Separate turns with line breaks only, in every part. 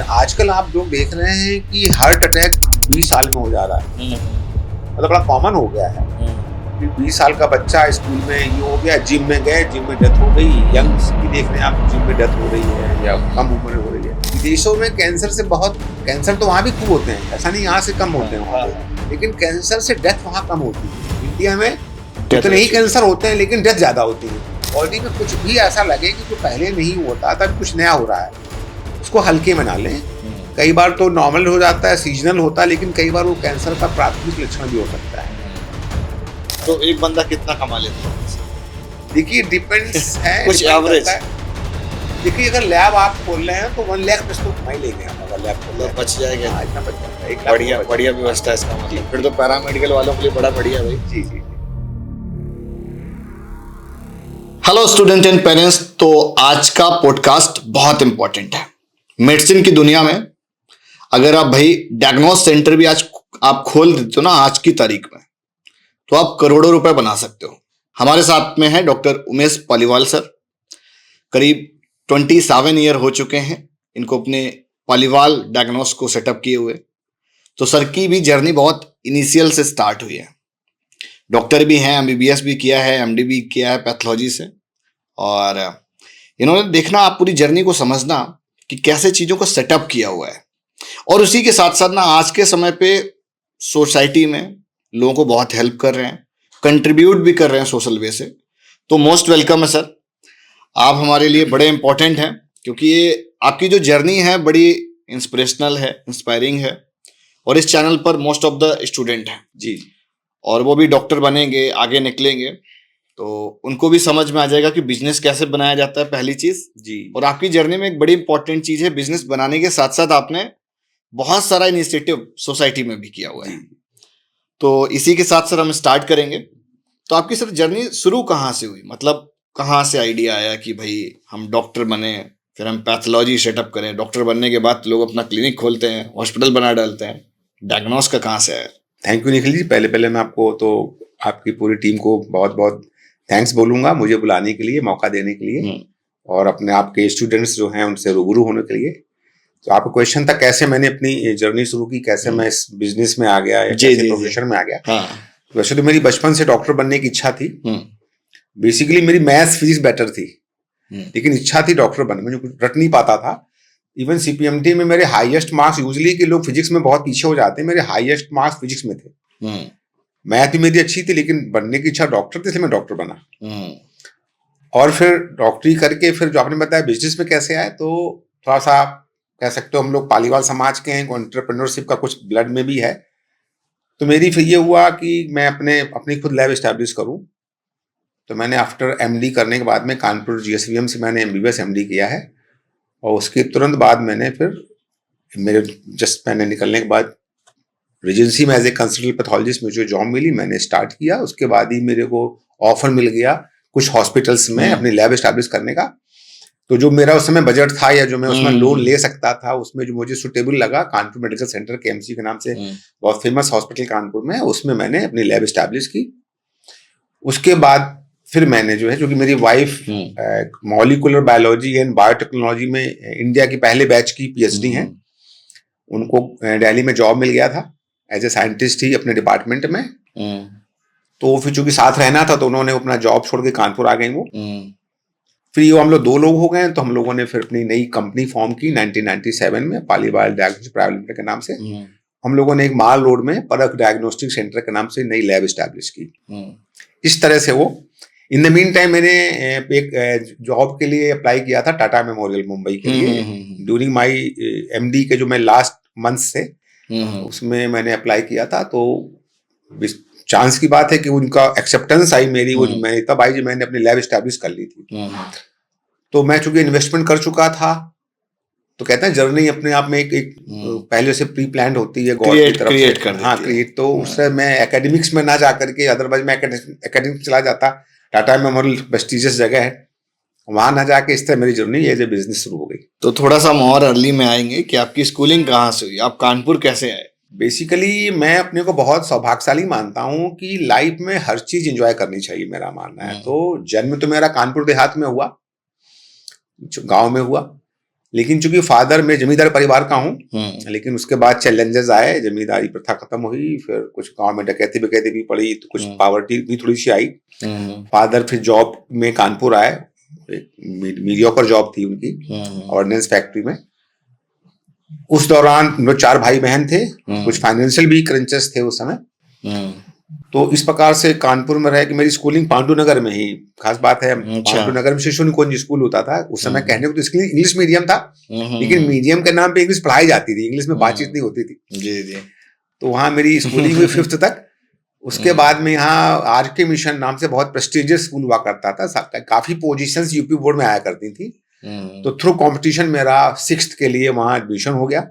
फिर आजकल आप लोग देख रहे हैं कि हार्ट अटैक 20 साल में हो जा रहा है, मतलब बड़ा कॉमन हो गया है कि 20 साल का बच्चा स्कूल में ये हो गया, जिम में गए, जिम में डेथ हो गई। यंग्स की देख रहे हैं आप, जिम में डेथ हो रही है या कम उम्र में हो रही है। विदेशों में कैंसर से बहुत, कैंसर तो वहाँ भी खूब होते हैं, ऐसा नहीं यहाँ से कम होते हैं वहाँ पे, लेकिन कैंसर से डेथ वहाँ कम होती है। इंडिया में उतने ही कैंसर होते हैं लेकिन डेथ ज्यादा होती है। बॉडी में कुछ भी ऐसा लगे कि जो पहले नहीं होता था, कुछ नया हो रहा है, उसको हल्के में ना लें। कई बार तो नॉर्मल हो जाता है, सीजनल होता है, लेकिन कई बार वो कैंसर का प्राथमिक लक्षण भी हो सकता है।
तो एक बंदा कितना कमा लेता है?
देखिए डिपेंड्स है
कुछ एवरेज।
देखिए अगर लैब आप खोल रहे हैं तो 1 लाख प्लस तो कमाई लेंगे आप, अगर लैब खोल रहे हैं
बच जाएगा।
हाँ, इतना बच जाएगा। 1 लाख
बढ़िया व्यवस्था है इसका मतलब। फिर तो पैरामेडिकल वालों के लिए बड़ा बढ़िया भाई।
जी जी।
हेलो स्टूडेंट एंड पेरेंट्स, तो आज का पॉडकास्ट बहुत इंपॉर्टेंट है। मेडिसिन की दुनिया में अगर आप भाई डायग्नोस सेंटर भी आज आप खोल देते हो ना, आज की तारीख में, तो आप करोड़ों रुपए बना सकते हो। हमारे साथ में है डॉक्टर उमेश पालीवाल सर। करीब 27 ईयर हो चुके हैं इनको अपने पालीवाल डायग्नोस को सेटअप किए हुए। तो सर की भी जर्नी बहुत इनिशियल से स्टार्ट हुई है। डॉक्टर भी हैं, एमबीबीएस भी किया है, एमडी भी किया है पैथोलॉजी से। और इन्होंने देखना, आप पूरी जर्नी को समझना कि कैसे चीज़ों को सेटअप किया हुआ है। और उसी के साथ साथ ना आज के समय पे सोसाइटी में लोगों को बहुत हेल्प कर रहे हैं, कंट्रीब्यूट भी कर रहे हैं सोशल वे से। तो मोस्ट वेलकम है सर, आप हमारे लिए बड़े इंपॉर्टेंट हैं, क्योंकि ये आपकी जो जर्नी है बड़ी इंस्पिरेशनल है, इंस्पायरिंग है। और इस चैनल पर मोस्ट ऑफ द स्टूडेंट हैं
जी,
और वो भी डॉक्टर बनेंगे, आगे निकलेंगे, तो उनको भी समझ में आ जाएगा कि बिजनेस कैसे बनाया जाता है, पहली चीज जी। और आपकी जर्नी में एक बड़ी इंपॉर्टेंट चीज है, बिजनेस बनाने के साथ साथ आपने बहुत सारा इनिशिएटिव सोसाइटी में भी किया हुआ है। तो इसी के साथ सर हम स्टार्ट करेंगे। तो आपकी सर जर्नी शुरू कहाँ से हुई, मतलब कहाँ से आइडिया आया कि भाई हम डॉक्टर बने, फिर हम पैथोलॉजी सेटअप करें, डॉक्टर बनने के बाद लोग अपना क्लिनिक खोलते हैं, हॉस्पिटल बना डालते हैं, डायग्नोस का कहाँ से आया?
थैंक यू निखिल जी। पहले मैं आपको तो आपकी पूरी टीम को बहुत बहुत थैंक्स बोलूंगा, मुझे बुलाने के लिए, मौका देने के लिए, और अपने आपके स्टूडेंट्स जो हैं उनसे रूबरू होने के लिए। तो आपका क्वेश्चन था कैसे मैंने अपनी जर्नी शुरू की, कैसे मैं इस बिजनेस में आ गया या कैसे प्रोफेशन में आ गया।
हाँ।
वैसे तो मेरी बचपन से डॉक्टर बनने की इच्छा थी। बेसिकली मेरी मैथ्स फिजिक्स बेटर थी, लेकिन इच्छा थी डॉक्टर बनने में, कुछ रट नहीं पाता था। इवन सीपीएमटी में मेरे हाईएस्ट मार्क्स, यूजली के लोग फिजिक्स में बहुत पीछे हो जाते हैं, मेरे हाईएस्ट मार्क्स फिजिक्स में थे। मैथ भी मेरी अच्छी थी, लेकिन बनने की इच्छा डॉक्टर थी, इसलिए मैं डॉक्टर बना। और फिर डॉक्टरी करके फिर जो आपने बताया बिजनेस में कैसे आए, तो थोड़ा सा कह सकते हो हम लोग पालीवाल समाज के हैं, एंटरप्रेन्योरशिप का कुछ ब्लड में भी है। तो मेरी फिर ये हुआ कि मैं अपनी खुद लैब एस्टैब्लिश करूं। तो मैंने आफ्टर एमडी करने के बाद में कानपुर जीएसवीएम से मैंने एमबीबीएस एमडी किया है, और उसके तुरंत बाद मैंने फिर मैंने निकलने के बाद रेजेंसी में एज ए कंसल्टेंट पैथोलॉजिस्ट मुझे जॉब मिली, मैंने स्टार्ट किया। उसके बाद ही मेरे को ऑफर मिल गया कुछ हॉस्पिटल्स में अपनी लैब एस्टैब्लिश करने का। तो जो मेरा उस समय बजट था या जो मैं उसमें लोन ले सकता था, उसमें जो मुझे सुटेबल लगा, कानपुर मेडिकल सेंटर केएमसी के नाम से बहुत फेमस हॉस्पिटल कानपुर में, उसमें मैंने अपनी लैब एस्टैब्लिश की। उसके बाद फिर मैंने जो है, जो कि मेरी wife molecular biology and biotechnology में इंडिया की पहले बैच की पीएचडी हैं, उनको दिल्ली में जॉब मिल गया था एज ए साइंटिस्ट ही अपने डिपार्टमेंट में। तो फिर चूंकि साथ रहना था, तो उन्होंने अपना जॉब छोड़ के कानपुर आ गई वो। फिर हम लोग 2 लोग हो गए, तो हम लोगों ने फिर अपनी नई कंपनी फॉर्म की 1997 में, पालीवाल डायग्नोस्टिक प्राइवेट लिमिटेड के नाम से। हम लोगों ने एक माल रोड में परख डायग्नोस्टिक सेंटर के नाम से नई लैब एस्टैब्लिश की। इस तरह से वो। इन द मीन टाइम मैंने एक जॉब के लिए अप्लाई किया था टाटा मेमोरियल मुंबई के लिए। ड्यूरिंग माई एमडी के जो मैं लास्ट मंथ थे, उसमें मैंने अप्लाई किया था। तो चांस की बात है कि उनका एक्सेप्टेंस आई मेरी, वो मैं तब आई जब मैंने अपनी लैब एस्टैब्लिश कर ली थी। तो मैं चूंकि इन्वेस्टमेंट कर चुका था, तो कहते हैं जर्नी अपने आप में एक पहले से प्री प्लान होती है गॉड की तरफ से। हाँ, क्रिएट। तो उससे मैं एकेडमिक्स में ना जा करके, अदरवाइज मैं एकेडमिक्स चला जाता। टाटा मेमोरियल प्रेस्टिजियस जगह है, वहां ना जाके इस तरह मेरी जर्नी एज ए बिजनेस शुरू हो गई।
तो थोड़ा सा हम और अर्ली में आएंगे कि आपकी स्कूलिंग कहाँ से हुई, आप कानपुर कैसे आए?
बेसिकली मैं अपने को बहुत सौभाग्यशाली मानता हूँ कि लाइफ में हर चीज एंजॉय करनी चाहिए, मेरा मानना है। तो जन्म तो मेरा कानपुर देहात में हुआ, गांव में हुआ। लेकिन चूंकि फादर मैं जमींदार परिवार का हूँ, लेकिन उसके बाद चैलेंजेस आए, जमींदारी प्रथा खत्म हुई, फिर कुछ गांव में डकैती बकैती भी पड़ी, तो कुछ पॉवर्टी भी थोड़ी सी आई। फादर फिर जॉब में कानपुर आए, मीडियोकर जॉब थी उनकी ऑर्डिनेंस फैक्ट्री में। उस दौरान हम लोग 4 भाई बहन थे, कुछ फाइनेंशियल भी क्रंचेस थे उस समय। तो इस प्रकार से कानपुर में रह के मेरी स्कूलिंग पांडु नगर में ही, खास बात है पांडु नगर में शिशु निकुंज स्कूल होता था उस समय। कहने को तो इसके इंग्लिश मीडियम था, लेकिन मीडियम के नाम पे इंग्लिश पढ़ाई जाती थी, इंग्लिश में बातचीत नहीं होती थी।
जी जी।
तो वहां मेरी स्कूलिंग हुई 5th तक। उसके बाद में यहाँ आरके मिशन नाम से बहुत प्रेस्टिजियस स्कूल हुआ करता था, काफी पोजीशंस यूपी बोर्ड में आया करती थी। तो थ्रू कंपटीशन मेरा 6th के लिए वहाँ एडमिशन हो गया।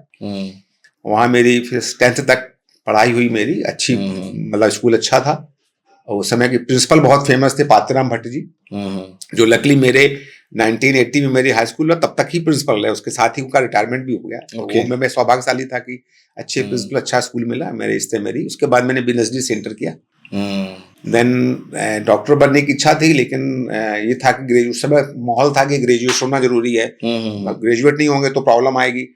वहाँ मेरी फिर 10th तक पढ़ाई हुई मेरी अच्छी, मतलब स्कूल अच्छा था। और उस समय के प्रिंसिपल बहुत फेमस थे, पातीराम भट्ट जी, जो लकली मेरे 1980 में मेरी हाई स्कूल तब तक ही प्रिंसिपल रहे, उसके साथ ही उनका रिटायरमेंट भी हो गया। तो मैं सौभाग्यशाली था कि अच्छे प्रिंसिपल, अच्छा स्कूल मिला मेरे इससे मेरी। उसके बाद मैंने बीएनएसडी से इंटर किया। देन डॉक्टर बनने की इच्छा थी, लेकिन ये था कि उस समय माहौल था कि ग्रेजुएट होना जरूरी है, ग्रेजुएट नहीं होंगे तो प्रॉब्लम आएगी।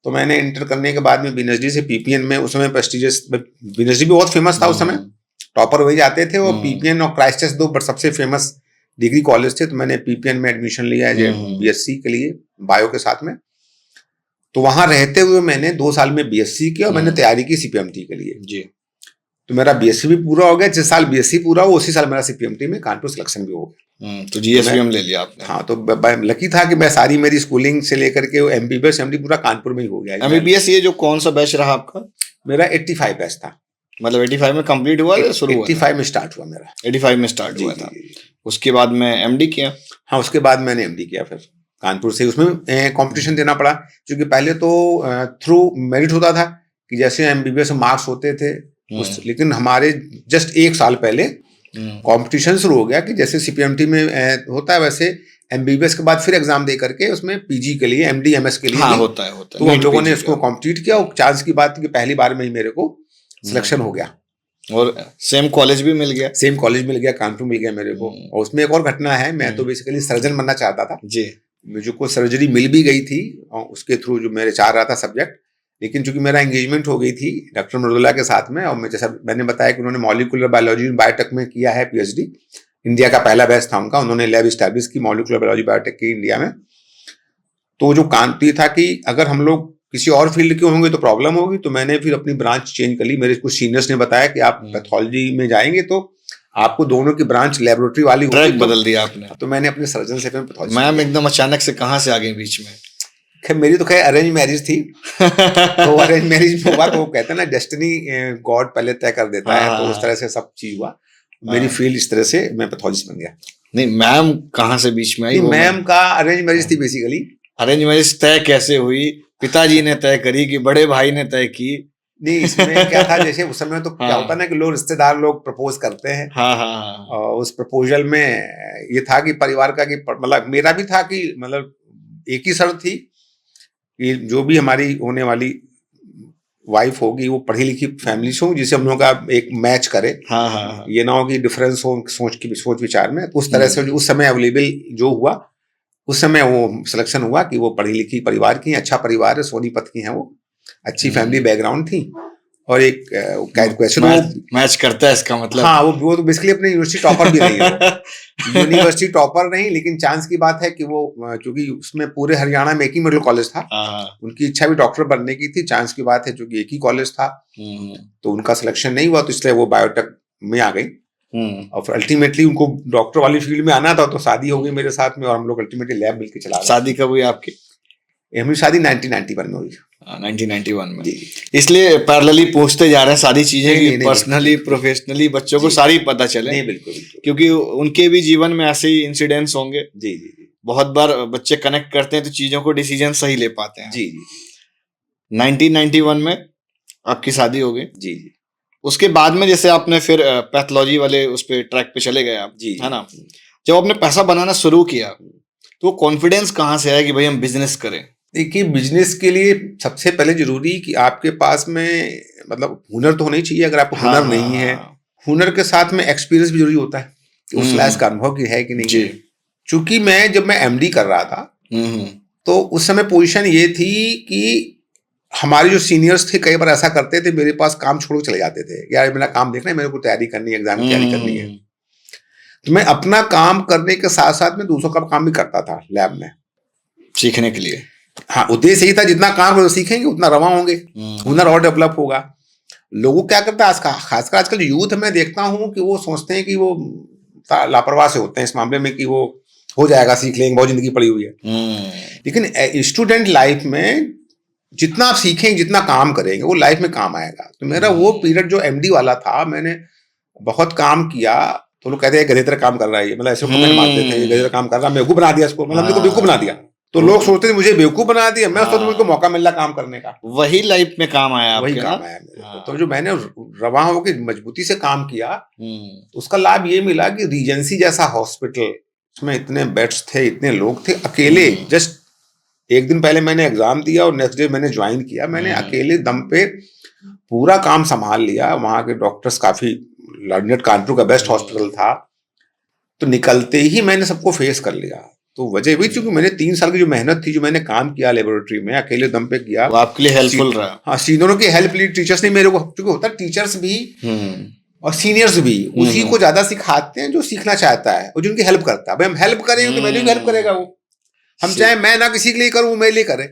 तो मैंने इंटर करने के बाद में बीएनएसडी से पीपीएन में, उस समय प्रेस्टिजियस, बीएनएसडी भी बहुत फेमस था उस समय, टॉपर वही जाते थे। और पीपीएन और क्राइस्ट चर्च 2 सबसे फेमस डिग्री कॉलेज थे। तो मैंने पीपीएन में एडमिशन लिया बीएससी के लिए, बायो के साथ में। तो वहां रहते हुए मैंने 2 साल में बीएससी किया और मैंने तैयारी की सीपीएमटी के लिए जी। तो मेरा बीएससी भी पूरा हो गया, जिस साल बीएससी पूरा हुआ उसी साल मेरा सीपीएमटी में कानपुर सिलेक्शन भी हो गया।
तो जीएसवीएम ले लिया आपने?
हाँ, तो लकी था कि मैं सारी मेरी स्कूलिंग से लेकर के एमबीबीएस एमडी पूरा कानपुर में ही हो गया।
एमबीबीएस ये जो कौन सा बैच रहा आपका?
मेरा 85 बैच था।
मतलब 85 में कंप्लीट हुआ या शुरू हुआ?
85 में स्टार्ट हुआ मेरा।
85 में स्टार्ट हुआ था। उसके बाद में एमडी किया?
हाँ, उसके बाद मैंने एमडी किया फिर कानपुर से। उसमें कंपटीशन देना पड़ा, क्योंकि पहले तो थ्रू मेरिट होता था कि जैसे एमबीबीएस मार्क्स होते थे, लेकिन हमारे जस्ट 1 साल पहले कंपटीशन शुरू हो गया कि जैसे सीपीएमटी में होता है वैसे एमबीबीएस के बाद फिर एग्जाम दे करके उसमें पीजी के लिए, एमडी एमएस के लिए
होता है।
तो हम लोगों ने उसको कंप्लीट किया। और चांस की बात कि पहली बार में ही मेरे को सिलेक्शन हो गया
और सेम कॉलेज भी मिल गया।
सेम कॉलेज मिल गया, कानपुर मिल गया मेरे को। और उसमें एक और घटना है, मैं तो बेसिकली सर्जन बनना चाहता था जी। मुझे को सर्जरी मिल भी गई थी और उसके थ्रू जो मेरे चाह रहा था सब्जेक्ट, लेकिन चूंकि मेरा एंगेजमेंट हो गई थी डॉक्टर मृदुला के साथ में, और मैं जैसा मैंने बताया कि उन्होंने मॉलिक्यूलर बायोलॉजी बायोटेक में किया है पीएचडी, इंडिया का पहला बैच था उनका, उन्होंने लैब स्टैब्लिश की मॉलिक्यूलर बायोलॉजी बायोटेक की इंडिया में। तो जो कांति था कि अगर हम लोग किसी और फील्ड के होंगे तो प्रॉब्लम होगी, तो मैंने फिर अपनी ब्रांच चेंज कर ली। मेरे कुछ सीनियर्स ने बताया कि आप पैथोलॉजी में जाएंगे तो आपको दोनों की ब्रांच लेबोरेटरी वाली होगी,
ट्रैक बदल दिया आपने।
तो मैंने अपने सर्जन से फिर पैथोलॉजी।
मैम एकदम अचानक से कहाँ से आ गई बीच में?
खैर मेरी तो खैर अरेंज मैरिज थी। तो अरेंज मैरिज में हुआ तो वो कहते हैं ना डेस्टिनी गॉड पहले तय कर देता है, तो उस तरह से सब चीज हुआ। मेरी फील्ड इस तरह से मैं पैथोलॉजिस्ट बन गया।
नहीं, मैम कहाँ से बीच में आई?
मैम का अरेंज मैरिज थी बेसिकली।
अरेंज मैरिज तय कैसे हुई? पिताजी ने तय करी कि बड़े भाई ने तय की?
नहीं, इसमें क्या था, जैसे उस समय तो क्या होता है ना कि लोग रिश्तेदार लोग प्रपोज करते हैं। और उस प्रपोजल में ये था कि परिवार का कि मतलब मेरा भी था कि मतलब एक ही शर्त थी कि जो भी हमारी होने वाली वाइफ होगी वो पढ़ी लिखी फैमिली से हो, जिसे हम लोगों का एक मैच करे। ये ना हो कि डिफरेंस हो सोच विचार में। उस तरह से उस समय अवेलेबल जो हुआ, उस समय वो सिलेक्शन हुआ कि वो पढ़ी लिखी परिवार की, अच्छा परिवार है, सोनीपत की है, वो अच्छी फैमिली बैकग्राउंड थी। और एक क्वेश्चन
मैच करता है इसका मतलब।
हाँ, वो तो बेसिकली अपने यूनिवर्सिटी टॉपर भी नहीं है। यूनिवर्सिटी टॉपर नहीं, लेकिन चांस की बात है कि वो क्योंकि उसमें पूरे हरियाणा में एक ही मेडिकल कॉलेज था, उनकी इच्छा भी डॉक्टर बनने की थी। चांस की बात है क्योंकि एक ही कॉलेज था, तो उनका सिलेक्शन नहीं हुआ, तो इसलिए वो बायोटेक में आ गई। और फिर अल्टीमेटली उनको डॉक्टर वाली फील्ड में आना था, तो शादी हो गई मेरे साथ में और हम लोग अल्टीमेटली लैब मिलकर चला रहे।
शादी कब हुई आपकी?
हमारी शादी 1991 में हुई।
1991 में। इसलिए पैरेलली पूछते जा रहे हैं सारी चीजें कि पर्सनली प्रोफेशनली बच्चों को सारी पता चले।
नहीं, बिल्कुल,
क्योंकि उनके भी जीवन में ऐसे ही इंसिडेंट्स होंगे।
जी।
बहुत बार बच्चे कनेक्ट करते हैं तो चीजों को डिसीजन सही ले पाते हैं।
जी।
1991 में आपकी शादी हो गई।
जी।
उसके बाद में जैसे आपने फिर पैथोलॉजी वाले उस पे ट्रैक पे चले गए आप, है ना? जब आपने पैसा बनाना शुरू किया तो कॉन्फिडेंस कहाँ से आया कि भाई हम बिजनेस करें?
देखिए, बिजनेस के लिए सबसे पहले जरूरी कि आपके पास में मतलब हुनर तो होना ही चाहिए। अगर आपको हुनर नहीं है, हुनर के साथ में एक्सपीरियंस भी जरूरी होता है कि उस लायक का अनुभव की है कि नहीं है। चूंकि जब मैं एमडी कर रहा था तो उस समय पोजीशन ये थी कि हमारे जो सीनियर्स थे कई बार ऐसा करते थे, मेरे पास काम छोड़ के चले जाते थे, यार मेरा काम देखना है, मेरे को तैयारी करनी है, एग्जाम की तैयारी करनी है। तो मैं अपना काम करने के साथ साथ में दूसरों का काम भी करता था लैब में,
सीखने के लिए।
हाँ, उद्देश्य यही था जितना काम करो सीखेंगे उतना रवा होंगे, हुनर और डेवलप होगा। लोगों क्या करता है खासकर आजकल जो यूथ मैं देखता हूँ कि वो सोचते हैं कि वो लापरवाह से होते हैं इस मामले में कि वो हो जाएगा, सीख लेंगे, बहुत जिंदगी पड़ी हुई है। लेकिन स्टूडेंट लाइफ में जितना आप सीखेंगे, जितना काम करेंगे, वो लाइफ में काम आएगा। तो मेरा वो पीरियड जो एमडी वाला था, मैंने बहुत काम किया। तो लोग कहते हैं गधे तरह काम कर रहा है, मतलब ऐसे कमेंट मारते थे, गधे तरह काम कर रहा, बेवकूफ बना दिया इसको, मतलब हमने को बेवकूफ बना दिया। तो लोग सोचते थे मुझे बेवकूफ बना दिया, मैं सोचता मुझको मौका मिल रहा काम करने का।
वही लाइफ में काम आया,
वही काम आया मेरे को। तो जो मैंने रवा होकर मजबूती से काम किया, तो उसका लाभ ये मिला कि रीजेंसी जैसा हॉस्पिटल, उसमें इतने बेड्स थे, इतने लोग थे, अकेले जस्ट एक दिन पहले मैंने एग्जाम दिया और नेक्स्ट डे मैंने ज्वाइन किया। मैंने अकेले दम पे पूरा काम संभाल लिया। वहां के डॉक्टर्स काफी लर्नेड, कानपुर का बेस्ट हॉस्पिटल था। तो निकलते ही मैंने सबको फेस कर लिया। तो वजह वही, चूंकि मैंने 3 साल की जो मेहनत थी, जो मैंने काम किया लेबोरेटरी में, अकेले दम पे किया,
वो आपके लिए हेल्पफुल रहा।
हाँ, सीनियरों की हेल्प ली, टीचर्स ने मेरे को, क्योंकि होता है टीचर्स भी और सीनियर्स भी उसी को ज्यादा सिखाते हैं जो सीखना चाहता है और जिनकी हेल्प करता है। भाई हम हेल्प करेंगे तो मेरी भी हेल्प करेगा वो, हम चाहे मैं ना किसी के लिए करूं, वो मेरे लिए करे।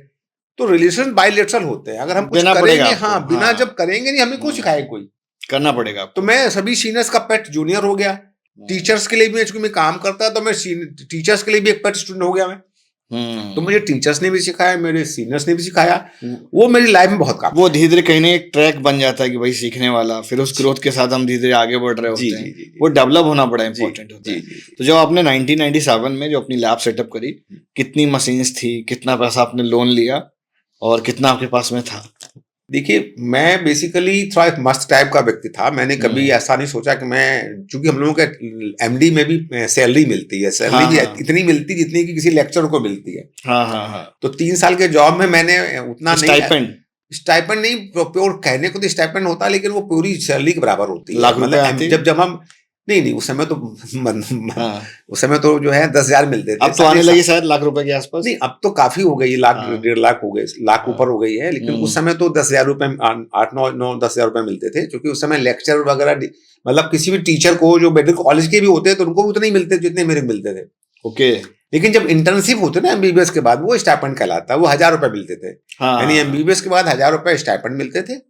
तो रिलेशन बायलैटरल होते हैं। अगर हम कुछ करेंगे, हाँ, बिना जब करेंगे नहीं, हमें को सिखाए कोई, करना पड़ेगा। तो मैं सभी सीनियर्स का पेट जूनियर हो गया। टीचर्स के लिए भी, चूंकि मैं काम करता तो मैं टीचर्स के लिए भी एक पेट स्टूडेंट हो गया मैं। तो मुझे टीचर्स ने भी सिखाया, मेरे सीनियर्स ने भी सिखाया। वो मेरी लाइफ में बहुत काम,
वो धीरे धीरे कहीं ना एक ट्रैक बन जाता है कि भाई सीखने वाला, फिर उस ग्रोथ के साथ हम धीरे धीरे आगे बढ़ रहे होते हैं। वो डेवलप होना बड़ा इंपॉर्टेंट होता है। तो जब आपने 1997 में जो अपनी लैब सेटअप करी, कितनी मशीन्स थी, कितना पैसा आपने लोन लिया और कितना आपके पास में था?
देखिए, मैं बेसिकली थोड़ा एक मस्त टाइप का व्यक्ति था। मैंने कभी ऐसा नहीं सोचा कि मैं, चूंकि हम लोगों के एमडी में भी सैलरी मिलती है, सैलरी भी इतनी मिलती जितनी कि किसी लेक्चर को मिलती है। तो 3 साल के जॉब में मैंने उतना स्टाइपेंड नहीं, प्योर कहने को तो स्टाइपेंड होता है, लेकिन वो पूरी सैलरी के बराबर होती है। मतलब जब हम नहीं, उस समय तो उस समय तो जो है 10,000 मिलते थे।
अब तो आने लगी शायद लाख रुपए के आसपास।
नहीं, अब तो काफी हो गई, लाख 1.5 लाख हो गए, लाख ऊपर हो गई है। लेकिन उस समय तो 10,000 रुपए, 8-9-10,000 रुपए मिलते थे, क्योंकि उस समय लेक्चर वगैरह, मतलब किसी भी टीचर को जो मेडिकल कॉलेज के भी होते तो उनको उतने ही मिलते जितने मेरे मिलते थे।
ओके।
लेकिन जब इंटर्नशिप होते ना एमबीबीएस के बाद, वो स्टाइपेंड कहलाता है, वो 1,000 रुपए मिलते थे। यानी एमबीबीएस के बाद 1,000 रुपए स्टाइपेंड मिलते थे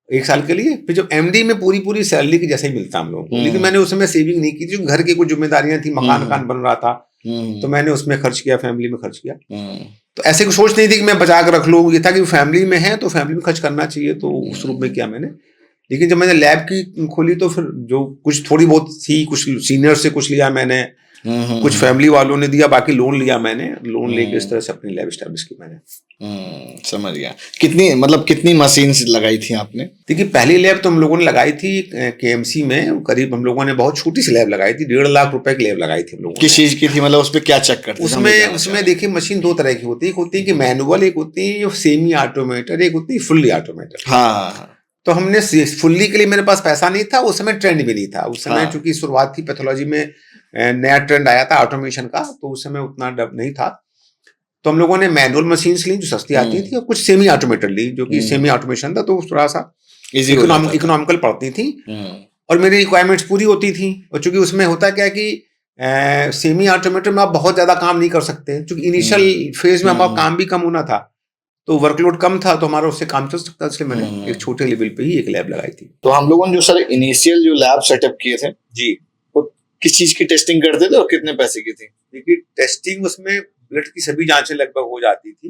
1 साल के लिए। फिर जब एमडी में पूरी सैलरी की जैसे ही मिलता हम लोगों को। लेकिन मैंने उस समय सेविंग नहीं की थी, घर की कुछ जिम्मेदारियां थी, मकान बन रहा था, तो मैंने उसमें खर्च किया, फैमिली में खर्च किया। तो ऐसे कुछ सोच नहीं थी कि मैं बचा कर रख लूं, ये था कि फैमिली में है तो फैमिली में खर्च करना चाहिए, तो उस रूप में किया मैंने। लेकिन जब मैंने लैब की खोली तो फिर जो कुछ थोड़ी बहुत थी, कुछ सीनियर से कुछ लिया मैंने, कुछ फैमिली वालों ने दिया, बाकी लोन लिया मैंने। लोन लेके इस तरह से अपनी लैब एस्टैब्लिश की मैंने।
समझ गया। कितनी मशीन्स लगाई थी आपने?
देखिए, पहली लैब तो हम लोगों ने लगाई थी केएमसी में, करीब हम लोगों ने बहुत छोटी सी लैब लगाई थी, 1.5 लाख रुपए की लैब लगाई थी हम लोगों ने।
किस चीज की थी, मतलब उसमें क्या चेक करते
थे? उसमें देखिए, मशीन 2 तरह की होती है, एक होती है कि मैनुअल, एक होती है सेमी ऑटोमेटेड, एक होती है फुल्ली ऑटोमेटेड।
हाँ।
तो हमने फुल्ली के लिए, मेरे पास पैसा नहीं था उस समय, ट्रेंड भी नहीं था उस समय, चूंकि शुरुआत थी पैथोलॉजी में, नया ट्रेंड आया था ऑटोमेशन का, तो उस समय उतना डब नहीं था। तो हम लोगों ने मैनुअल मशीन्स ली जो सस्ती आती थी, और कुछ सेमी ऑटोमेटेड ली जो कि सेमी ऑटोमेशन था, तो थोड़ा सा इकोनॉमिकल पड़ती थी और मेरी रिक्वायरमेंट्स पूरी होती थी। और चूंकि उसमें होता क्या कि सेमी ऑटोमेटेड में आप बहुत ज्यादा काम नहीं कर सकते, क्योंकि इनिशियल फेज में हमारा काम भी कम होना था, तो वर्कलोड कम था, तो हमारा उससे काम चल सकता, इसलिए मैंने एक छोटे लेवल पे ही एक लैब लगाई थी।
तो हम लोगों ने जो सर इनिशियल जो लैब सेटअप किए थे
जी,
वो किस चीज की टेस्टिंग करते थे और कितने पैसे की थी?
देखिए, टेस्टिंग उसमें ब्लड की सभी जांचें लगभग हो जाती थी,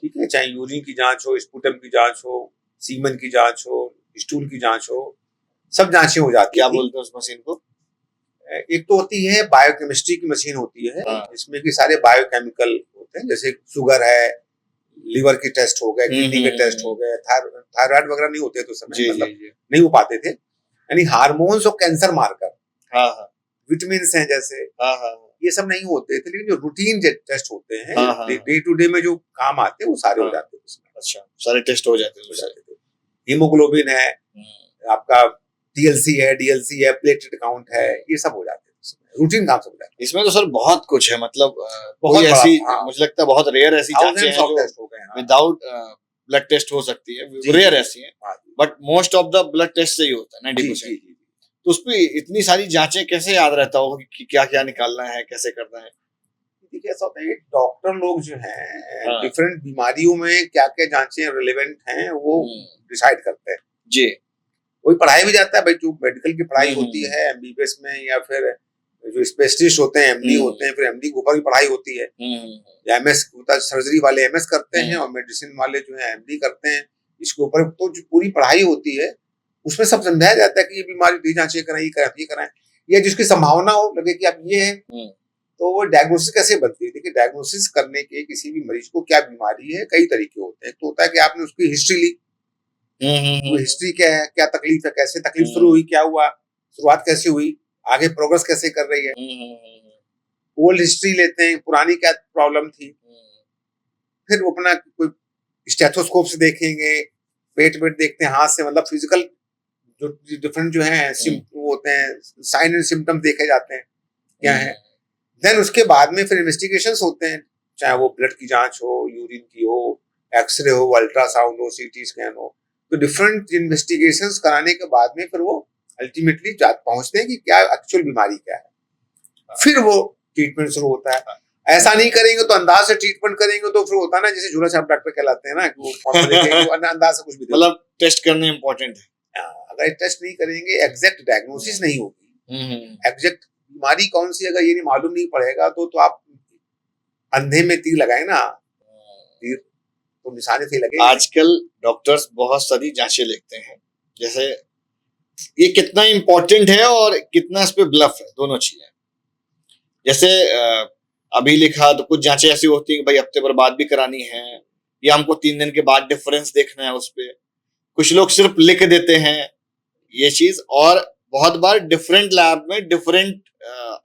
ठीक है, चाहे यूरिन की जांच हो, स्पूटम की जांच हो, सीमन की जांच हो, स्टूल की जांच हो, सब जांचें हो जाती।
क्या बोलते हैं उस मशीन को?
एक तो होती है बायोकेमिस्ट्री की मशीन होती है, इसमें कि सारे बायोकेमिकल होते हैं, जैसे शुगर है, लिवर की टेस्ट हो गए, किडनी के टेस्ट हो गए, थायराइड वगैरह नहीं होते तो समय, मतलब नहीं हो पाते थे, यानी हार्मोन्स और कैंसर मार्कर, विटामिन हैं जैसे, ये सब नहीं होते थे। लेकिन जो रूटीन टेस्ट होते हैं, डे टू डे में जो काम आते हैं, वो सारे हो जाते थे उसमें।
अच्छा, सारे टेस्ट हो जाते थे।
हीमोग्लोबिन है, आपका टीएलसी है, डीएलसी है, प्लेटलेट काउंट है, ये सब हो जाते थे। रूटीन काम से हो जाता
इसमें तो सर बहुत कुछ है, मतलब
बहुत
कोई
बड़ा,
ऐसी
हाँ।
मुझे लगता है बहुत रेयर ऐसी
है।
जांचें हैं
Thousands of
जो
test हो गए हैं, हाँ।
विदाउट ब्लड टेस्ट हो सकती है,
जी,
रेयर
जी,
ऐसी हैं,
हाँ,
but most of the blood test से ही होता है
जी,
90%।
जी, जी।
तो उस पे इतनी सारी जांचें कैसे याद रहता होगा कि क्या क्या निकालना है, कैसे करना है?
देखिए ऐसा होता है कि डॉक्टर लोग जो हैं
हाँ।
डिफरेंट बीमारियों में क्या क्या जांचें रिलेवेंट हैं वो डिसाइड करते हैं।
जी।
कोई पढ़ाई भी जाता है भाई, जो मेडिकल की पढ़ाई होती
हम्म।
है एमबीबीएस में, या फिर जो स्पेशलिस्ट होते हैं एमडी होते हैं, फिर एमडी के ऊपर भी पढ़ाई होती है, या एमएस होता है, सर्जरी वाले एमएस करते हैं और मेडिसिन वाले जो है एमडी करते हैं। इसके ऊपर तो जो पूरी पढ़ाई होती है उसमें सब समझाया जाता है कि ये बीमारी ये जांचें कराएं, ये कराएं, या जिसकी संभावना हो लगे कि अब ये है, तो वो डायग्नोसिस कैसे बनती है। देखिए डायग्नोसिस करने के किसी भी मरीज को क्या बीमारी है कई तरीके होते हैं। तो होता है कि आपने उसकी हिस्ट्री ली, वो हिस्ट्री क्या है, क्या तकलीफ है, कैसे तकलीफ शुरू हुई, क्या हुआ, शुरुआत कैसे हुई, आगे प्रोग्रेस कैसे कर रही है, ओल्ड हिस्ट्री लेते हैं, पुरानी क्या प्रॉब्लम थी, फिर वो अपना कोई स्टेथोस्कोप से देखेंगे, पेट वेट देखते हैं हाथ से, मतलब फिजिकल जो डिफरेंट जो है वो होते हैं, साइन एंड सिम्टम देखे जाते हैं क्या है। देन उसके बाद में फिर इन्वेस्टिगेशंस होते हैं, चाहे वो ब्लड की जांच हो, यूरिन की हो, एक्सरे हो, अल्ट्रासाउंड हो, सीटी स्कैन हो। तो डिफरेंट इन्वेस्टिगेशंस कराने के बाद में फिर वो अल्टीमेटली पहुंचते हैं कि क्या एक्चुअल बीमारी क्या है, फिर वो ट्रीटमेंट शुरू होता है। ऐसा नहीं करेंगे तो अंदाज से ट्रीटमेंट करेंगे तो फिर होता है ना जैसे झूला छाप डॉक्टर कहलाते हैं ना, कि वो अंदाज से कुछ भी
मतलब टेस्ट करने इम्पोर्टेंट है।
अगर टेस्ट नहीं करेंगे, एग्जैक्ट डायग्नोसिस नहीं होगी, एग्जैक्ट बीमारी कौन सी अगर ये नहीं मालूम नहीं पड़ेगा तो आप अंधे में तीर लगाए ना, तीर तो निशाने से लगे।
आजकल डॉक्टर्स बहुत सारी जांचें लिखते हैं, जैसे ये कितना इम्पोर्टेंट है और कितना इस पे ब्लफ है, दोनों चीजें। जैसे अभी लिखा तो कुछ जांचें ऐसी होती है कि भाई हफ्ते भर बाद भी करानी है, या हमको 3 दिन के बाद डिफरेंस देखना है उस पे। कुछ लोग सिर्फ लिख देते हैं ये चीज, और बहुत बार डिफरेंट लैब में डिफरेंट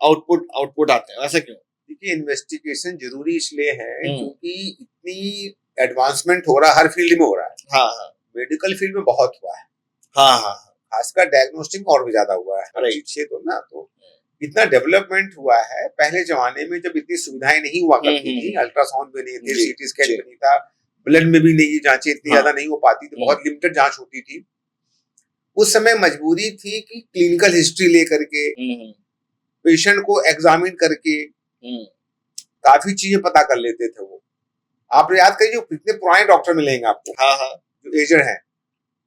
आउटपुट आते हैं, ऐसा क्यों?
देखिए इन्वेस्टिगेशन जरूरी इसलिए है क्योंकि इतनी एडवांसमेंट हो रहा है, हर फील्ड में हो रहा है।
हाँ हाँ,
मेडिकल फील्ड में बहुत हुआ है,
हाँ हाँ,
खासकर डायग्नोस्टिक और भी ज्यादा हुआ है, हर चीज से तो ना, तो इतना डेवलपमेंट हुआ है। पहले जमाने में जब इतनी सुविधाएं नहीं हुआ करती थी, अल्ट्रासाउंड भी नहीं थे, सीटी स्कैन भी नहीं था, ब्लड में भी नहीं जांचें इतनी ज्यादा नहीं हो पाती थी, बहुत लिमिटेड जांच होती थी। उस समय मजबूरी थी कि क्लिनिकल हिस्ट्री लेकर के पेशेंट को एग्जामिन करके काफी चीजें पता कर लेते थे वो। आप याद करिए जो कितने पुराने डॉक्टर मिलेंगे आपको,
हाँ हाँ,
जो एजड हैं,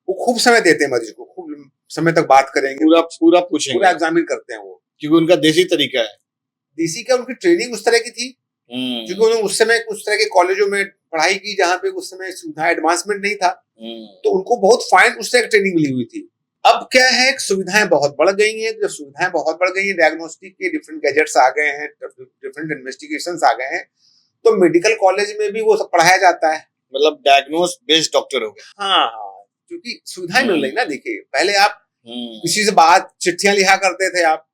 वो खूब समय देते हैं मरीज को, खूब समय तक बात करेंगे,
पूरा पूछेंगे, पूरा
एग्जामिन करते हैं वो,
क्योंकि उनका देसी तरीका है।
देसी क्या, उनकी ट्रेनिंग उस तरह की थी, क्योंकि उन्होंने उस समय उस तरह के कॉलेजों में पढ़ाई की जहाँ पे उस समय सुविधा एडवांसमेंट नहीं था, तो उनको बहुत फाइन उस तरह की ट्रेनिंग मिली हुई थी। अब क्या है, सुविधाएं बहुत बढ़ गई हैं, जब सुविधाएं बहुत बढ़ गई हैं, डायग्नोस्टिक के डिफरेंट गैजेट्स आ गए हैं, डिफरेंट इन्वेस्टिगेशंस आ गए हैं, तो मेडिकल कॉलेज में भी वो सब पढ़ाया जाता है,
मतलब डायग्नोस बेस्ड डॉक्टर हो गए।
हाँ हाँ, क्योंकि सुविधाएं मिल रही ना। देखिए पहले आप किसी से बात चिट्ठियां लिखा करते थे, आप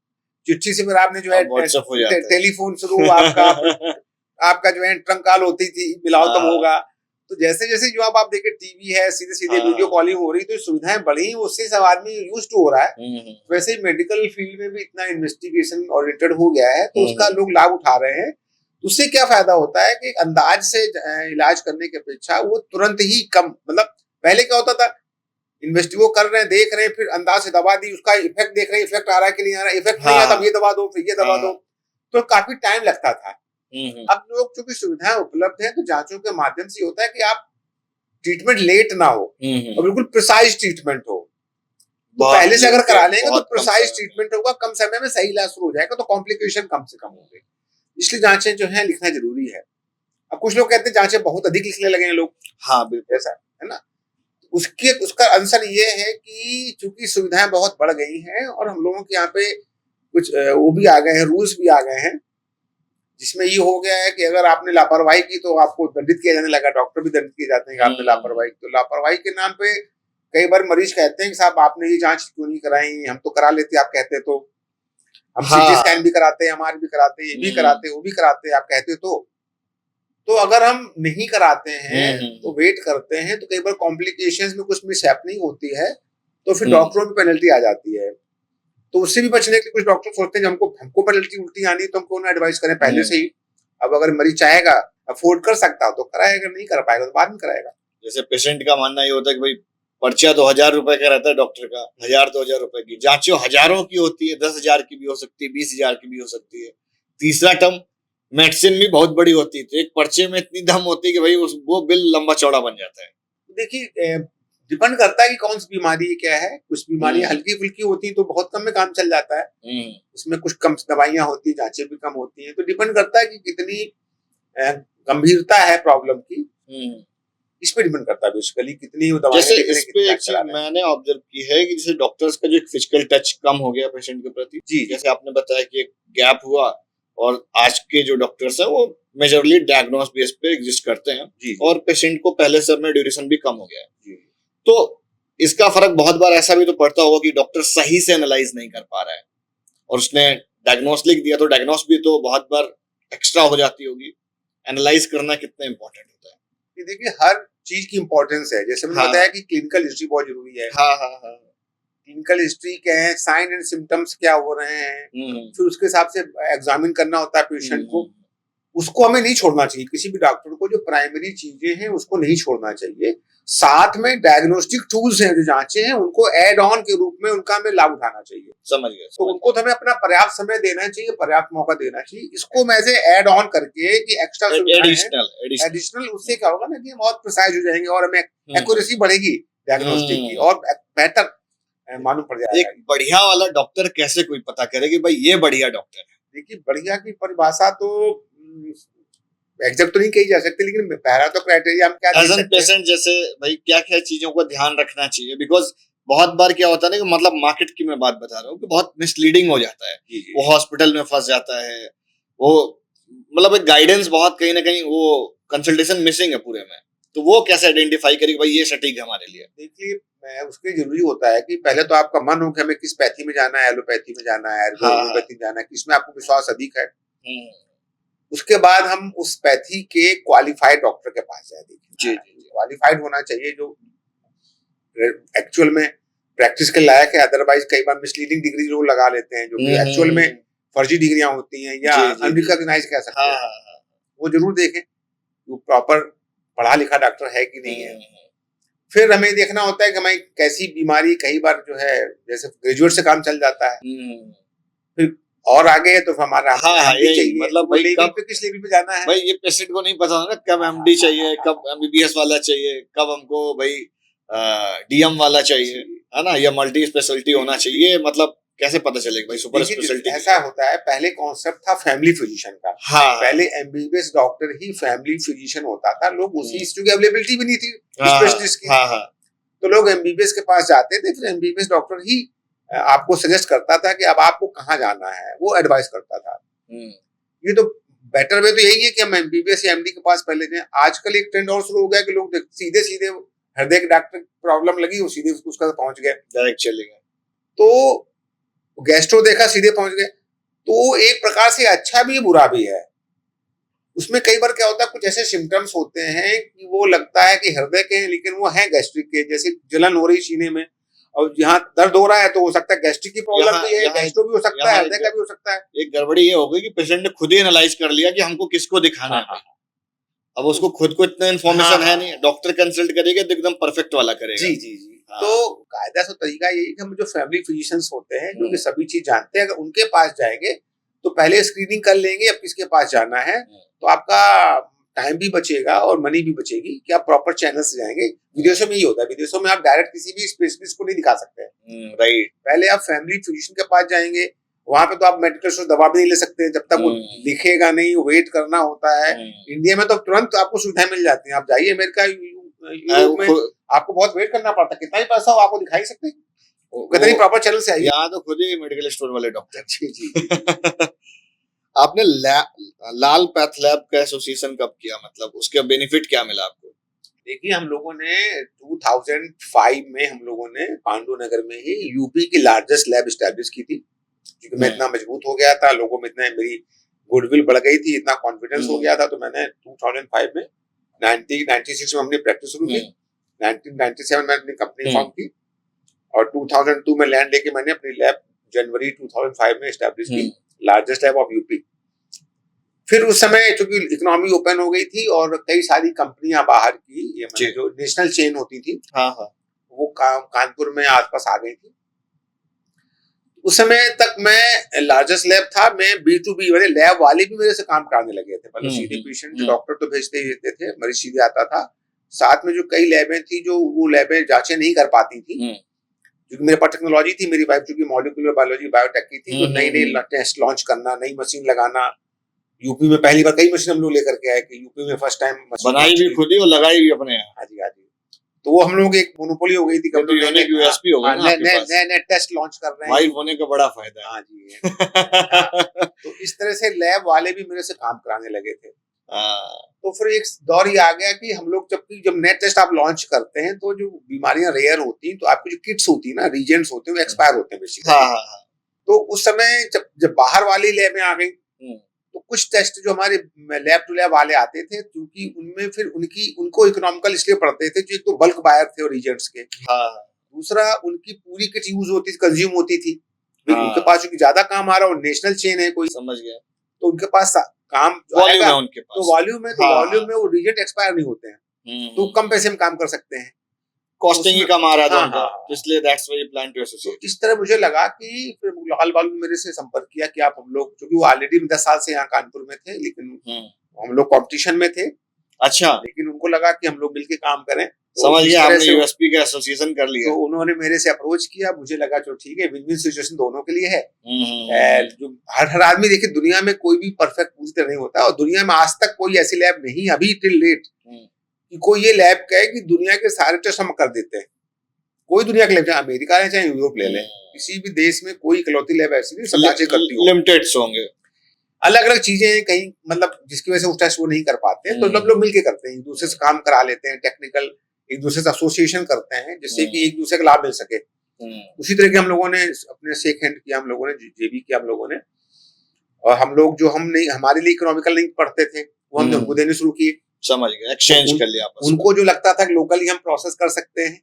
चिट्ठी से फिर आपने जो है टेलीफोन शुरू, आपका जो है ट्रंक कॉल होती थी, मिलाओ तब होगा। तो जैसे जैसे जो आप देखे टीवी है, सीधे सीधे वीडियो कॉलिंग हो रही, तो सुविधाएं बढ़ी, उससे सब आदमी यूज टू हो रहा है। वैसे ही मेडिकल फील्ड में भी इतना इन्वेस्टिगेशन ओरिएंटेड हो गया है, तो उसका लोग लाभ उठा रहे हैं। उससे क्या फायदा होता है कि अंदाज से इलाज करने की अपेक्षा वो तुरंत ही कम, मतलब पहले क्या होता था, इन्वेस्टिगो कर रहे हैं, देख रहे हैं, फिर अंदाज से दवा दी, उसका इफेक्ट देख रहे हैं, इफेक्ट आ रहा है कि नहीं आ रहा, इफेक्ट नहीं आया तब ये दवा दो, फिर ये दवा दो, तो काफी टाइम लगता था। अब लोग चूंकि सुविधाएं उपलब्ध है, तो जांचों के माध्यम से होता है कि आप ट्रीटमेंट लेट ना हो और बिल्कुल प्रिसाइज ट्रीटमेंट हो। तो पहले से अगर करा लेंगे तो प्रिसाइज ट्रीटमेंट होगा, कम समय में सही इलाज शुरू हो जाएगा, तो कॉम्प्लिकेशन कम से कम होंगे। इसलिए जांचें जो है लिखना जरूरी है। अब कुछ लोग कहते हैं जांचें बहुत अधिक लिखने लगे हैं लोग, हाँ बिल्कुल ऐसा है ना। उसका आंसर ये है कि चूंकि सुविधाएं बहुत बढ़ गई हैं और हम लोगों के यहाँ पे कुछ वो भी आ गए हैं, रूल्स भी आ गए हैं, जिसमें ये हो गया है कि अगर आपने लापरवाही की तो आपको दंडित किया जाने लगा, डॉक्टर भी दंडित किए जाते हैं कि आपने लापरवाही। तो लापरवाही के नाम पे कई बार मरीज कहते हैं कि साहब आपने ये जांच क्यों नहीं कराई, हम तो करा लेते, आप कहते तो, हम सीटी स्कैन भी कराते हैं, हमारे भी कराते, ये भी कराते, वो भी कराते, आप कहते तो अगर हम नहीं कराते हैं तो वेट करते हैं, तो कई बार कॉम्प्लिकेशंस में कुछ मिसहैपनिंग होती है, तो फिर डॉक्टरों की पेनल्टी आ जाती है। तो उससे भी बचने के लिए कुछ डॉक्टर सोचते हैं हमको हमको पेनल्टी उल्टी आनी है तो हम क्यों ना एडवाइस करें पहले से ही। अब अगर मरीज चाहेगा, अफोर्ड कर सकता हो तो कराएगा, नहीं कर पाएगा तो बाद में कराएगा।
जैसे पेशेंट का मानना ये होता है कि भाई पर्चा तो 1000 रुपए का रहता है डॉक्टर का, 1000-2000 रुपए की जांचें हजारों की होती है, 10,000 की भी हो सकती है, 20,000 की भी हो सकती है। तीसरा टर्म मेडिसिन भी बहुत बड़ी होती है, तो एक पर्चे में इतनी दम होती है कि भाई वो बिल लंबा चौड़ा बन जाता है।
देखिए डिपेंड करता है कि कौन सी बीमारी है, क्या है। कुछ बीमारियां हल्की फुल्की होती हैं तो बहुत कम में काम चल जाता है, उसमें कुछ कम दवाइयां होती है, जांचें भी कम होती हैं, तो डिपेंड करता है कि कितनी गंभीरता है प्रॉब्लम की, इस पे डिपेंड करता है बेसिकली कितनी दवाइयां।
जैसे इस पे एक चीज मैंने ऑब्जर्व की है कि जैसे डॉक्टर्स का जो एक फिजिकल टच कम हो गया पेशेंट के प्रति।
जी,
जैसे आपने बताया कि एक गैप हुआ और आज के जो डॉक्टर्स हैं वो मेजरली डायग्नोस बेस पे एग्जिस्ट करते हैं
जी,
और पेशेंट को पहले से में ड्यूरेशन भी कम हो गया है।
जी।
तो इसका फर्क बहुत बार ऐसा भी तो पड़ता होगा कि डॉक्टर सही से एनालाइज नहीं कर पा रहा है और उसने डायग्नोस लिख दिया, तो डायग्नोस भी तो बहुत बार एक्स्ट्रा हो जाती होगी। एनालाइज करना कितना इंपॉर्टेंट होता है?
देखिए हर चीज की इंपॉर्टेंस है, जैसे मैंने बताया कि क्लिनिकल हिस्ट्री बहुत जरूरी है। क्लिनिकल हिस्ट्री क्या है, साइन एंड सिम्टम्स क्या हो रहे हैं, फिर उसके हिसाब से एग्जामिन करना होता है पेशेंट को। उसको हमें नहीं छोड़ना चाहिए, किसी भी डॉक्टर को जो प्राइमरी चीजें हैं उसको नहीं छोड़ना चाहिए। साथ में डायग्नोस्टिक टूल्स हैं जो जांचें हैं उनको एड ऑन के रूप में उनका हमें लाभ उठाना चाहिए।
समझ गया।
तो उनको तो हमें अपना पर्याप्त समय देना चाहिए, पर्याप्त मौका देना चाहिए। इसको मैं से एड ऑन करके कि एक्स्ट्रा एडिशनल, उससे क्या होगा ना कि हम और प्रिसाइज हो जाएंगे और हमें एक्यूरेसी बढ़ेगी डायग्नोस्टिक की और बेहतर मालूम पड़ जाएगा।
एक बढ़िया वाला डॉक्टर कैसे कोई पता करे कि भाई ये बढ़िया डॉक्टर है?
देखिए बढ़िया की परिभाषा तो एग्जैक्ट तो नहीं कही जा सकती, लेकिन पहला तो क्राइटेरिया हम क्या
एज एन पेशेंट जैसे भाई क्या क्या चीजों को ध्यान रखना चाहिए? बिकॉज बहुत बार क्या होता है ना कि मतलब मार्केट की मैं बात बता रहा हूँ कि बहुत मिसलीडिंग हो जाता है। वो हॉस्पिटल में फंस जाता है, वो मतलब एक गाइडेंस बहुत कहीं ना कहीं वो कंसल्टेशन मिसिंग है पूरे में। तो वो कैसे आइडेंटिफाई करें कि भाई ये सटीक है हमारे लिए?
देखिए उसके जरूरी होता है कि पहले तो आपका मन हो कि हमें किस पैथी में जाना है, एलोपैथी में जाना है, एलोपैथी में जाना है, किसमें आपको विश्वास अधिक है। उसके बाद हम उस पैथी के क्वालिफाइड डॉक्टर के पास जाए। देखिए क्वालिफाइड होना चाहिए जो एक्चुअल में प्रैक्टिस के लायक है। अदरवाइज कई बार मिसलीडिंग डिग्री लोग लगा लेते हैं जो कि एक्चुअल में फर्जी डिग्रियां होती हैं या अनरिकॉग्नाइज कह सकते हैं। वो जरूर देखें वो प्रॉपर पढ़ा लिखा डॉक्टर है कि नहीं है। फिर हमें देखना होता है कि हमें कैसी बीमारी, कई बार जो है जैसे ग्रेजुएट से काम चल जाता है, फिर और आगे है तो हमारा एमडी चाहिए।
मतलब भाई
लेवल पे किस लेवल पे जाना है
भाई ये पेशेंट को नहीं पता ना कब एमडी चाहिए, कब एमबीबीएस वाला चाहिए, कब हमको भाई डीएम वाला चाहिए, है ना, या मल्टी स्पेशलिटी होना चाहिए। मतलब कैसे पता चलेगा भाई सुपर स्पेशलिटी?
ऐसा होता है, पहले कॉन्सेप्ट था फैमिली फिजिशियन का। पहले एमबीबीएस डॉक्टर ही फैमिली फिजिशियन होता था। लोग उसी की अवेलेबिलिटी भी नहीं थी स्पेशलिस्ट की, तो लोग एमबीबीएस के पास जाते थे। फिर एमबीबीएस डॉक्टर ही आपको सजेस्ट करता था कि अब आपको कहाँ जाना है, वो एडवाइस करता था। ये तो बेटर वे तो यही है कि हम एमबीबीएस या एमडी के पास पहले जाएं। आजकल एक ट्रेंड और शुरू हो गया कि लोग सीधे सीधे हृदय के डॉक्टर प्रॉब्लम लगी वो सीधे उसका पहुंच गए,
डायरेक्ट चले गए।
तो गैस्ट्रो देखा सीधे पहुंच गए। तो एक प्रकार से अच्छा भी बुरा भी है। उसमें कई बार क्या होता है कुछ ऐसे सिम्टम्स होते हैं कि वो लगता है कि हृदय के हैं लेकिन वो है गैस्ट्रिक के, जैसे जलन हो रही सीने में और यहाँ दर्द हो रहा है तो हो सकता है गैस्ट्रिक की प्रॉब्लम भी है, गैस्ट्रो भी हो सकता है, हृदय का भी हो सकता है।
एक गड़बड़ी ये हो गई कि पेशेंट ने खुद ही एनालाइज कर लिया कि हमको किसको दिखाना है। अब उसको खुद को इतना इन्फॉर्मेशन है नहीं, डॉक्टर कंसल्ट करेगा तो एकदम परफेक्ट वाला करेगा।
जी। तो कायदा से तरीका यही कि हम जो फैमिली फिजिशियंस होते हैं जो कि सभी चीज जानते हैं, अगर उनके पास जाएंगे तो पहले स्क्रीनिंग कर लेंगे अब किसके पास जाना है, तो आपका टाइम भी बचेगा और मनी भी बचेगी कि आप प्रॉपर चैनल से जाएंगे। विदेशों में ही होता है, विदेशों में आप डायरेक्ट किसी भी स्पेशलिस्ट को नहीं दिखा सकते हैं।
राइट,
पहले आप फैमिली फिजिशियन के पास जाएंगे, वहां पे तो आप मेडिकल स्टोर दवा भी नहीं ले सकते जब तक वो लिखेगा नहीं, वेट करना होता है। इंडिया में तो तुरंत आपको सुविधाएं मिल जाती हैं। आप जाइए अमेरिका यूरोप में आपको बहुत वेट करना पड़ता है, कितना ही पैसा हो आपको दिखा ही सकते, कितनी प्रॉपर चैनल से आइए।
यहाँ तो खुद ही मेडिकल स्टोर वाले डॉक्टर। जी आपने लाल पैथ लैब का एसोसिएशन कब किया, मतलब उसका बेनिफिट क्या मिला आपको?
देखिए हम लोगों ने 2005 में हम लोगों ने पांडु नगर में ही यूपी की लार्जेस्ट लैब एस्टैब्लिश की थी, क्योंकि मैं इतना मजबूत हो गया था, लोगों में इतना मेरी गुडविल बढ़ गई थी, इतना कॉन्फिडेंस हो गया था। तो मैंने 2005 में 1996 में अपनी प्रैक्टिस शुरू की, 1997 में अपनी कंपनी फॉर्म की और 2002 में लैंड लेके मैंने अपनी लैब जनवरी 2005 में एस्टैब्लिश की, लार्जेस्ट लैब ऑफ यूपी। फिर उस समय चूंकि इकोनॉमी ओपन हो गई थी और कई सारी कंपनियां बाहर की, ये मतलब जो नेशनल चेन होती थी, वो कानपुर में आसपास आ गई थी। उस समय तक मैं लार्जेस्ट लैब था, मैं B2B वाले लैब वाले भी मेरे से काम कराने लगे थे, मतलब सीधे पेशेंट, डॉक्टर तो भेजते ही रहते थे, मरीज सीधे आता था। साथ में जो कई लैबें थी, जो वो लैबें जांचें नहीं कर पाती थी, क्योंकि मेरे पास टेक्नोलॉजी थी, मेरी वाइफ चूंकि मॉलिक्यूलर बायोलॉजी बायोटेक की थी, तो नई नई टेस्ट लॉन्च करना, नई मशीन लगाना। यूपी में पहली बार कई मशीन हम लोग लेकर के आए कि यूपी में फर्स्ट टाइम
बनाई भी खुद ही और लगाई भी अपने यहाँ।
हाँ जी, हाँ जी। तो वो हम लोग एक मोनोपोली हो गई थी,
तो यूएसपी हो गया ना आपके पास।
नए टेस्ट लॉन्च कर रहे हैं,
वाइफ होने का बड़ा फायदा है।
हाँ जी। तो इस तरह से लैब वाले भी मेरे से काम कराने लगे थे। तो फिर एक दौर ही आ गया कि हम लोग जब नए टेस्ट आप लॉन्च करते हैं, तो जो बीमारियां रेयर होती हैं, तो आपकी जो किट्स होती है ना, रीजेंट्स होते हैं, वो एक्सपायर होते हैं बेसिकली। तो उस समय जब बाहर वाली लैबें आ गई, तो कुछ टेस्ट जो हमारे लैब टू लैब वाले आते थे, क्योंकि उनमें फिर उनको इकोनॉमिकल इसलिए पड़ते थे, जो एक तो बल्क बायर थे और रीजेंट्स के, दूसरा उनकी पूरी किट यूज होती थी, कंज्यूम होती थी। उनके पास क्योंकि ज्यादा काम आ रहा है और नेशनल चेन है कोई,
समझ गया,
तो उनके पास काम
वॉल्यूम है उनके पास,
तो वॉल्यूम में वो रिजेक्ट एक्सपायर नहीं होते हैं, तो कम पैसे में काम कर सकते हैं,
कॉस्टिंग ही कम आ रहा था उनका, इसलिए that's why plan to associate.
इस तरह मुझे लगा कि फिर लाल बालू ने मेरे से संपर्क किया कि आप हम लोग, क्योंकि वो ऑलरेडी 10 साल से यहाँ कानपुर में थे, लेकिन हम लोग कंपटीशन में थे।
अच्छा,
लेकिन उनको लगा कि हम लोग मिलके काम करें,
समझ गया, आपने यूएसपी का एसोसिएशन कर लिया।
तो उन्होंने मेरे से अप्रोच किया, मुझे लगा चलो ठीक है, विन विन सिचुएशन दोनों के लिए है। जो हर आदमी, देखिए दुनिया में कोई भी परफेक्ट पूरी तरह नहीं होता, और दुनिया में आज तक कोई ऐसी लैब नहीं अभी टिल डेट कि कोई ये लैब कहे कि दुनिया के सारे टेस्ट हम कर देते हैं। कोई दुनिया के लैब, चाहे अमेरिका है चाहे यूरोप ले लें, किसी भी देश में कोई इकलौती लैब ऐसी नहीं सब जांचें करती हो,
लिमिटेड होंगे,
अलग अलग चीजें हैं कहीं, मतलब जिसकी वजह से उस टेस्ट वो नहीं कर पाते हैं, तो सब लोग मिलके करते हैं, एक दूसरे से काम करा लेते हैं, टेक्निकल एक दूसरे से एसोसिएशन करते हैं, जिससे कि एक दूसरे का लाभ मिल सके। उसी तरह के हम लोगों ने अपने शेक हैंड किया, हम लोगों ने जेबी किया हम लोगों ने, और हम लोग जो हम नहीं, हमारे लिए इकोनॉमिकल नहीं पढ़ते थे, वो हमने उनको देने शुरू किए।
समझ गया, एक्सचेंज कर लिया आपस में।
उनको जो लगता था कि लोकली हम प्रोसेस कर सकते हैं,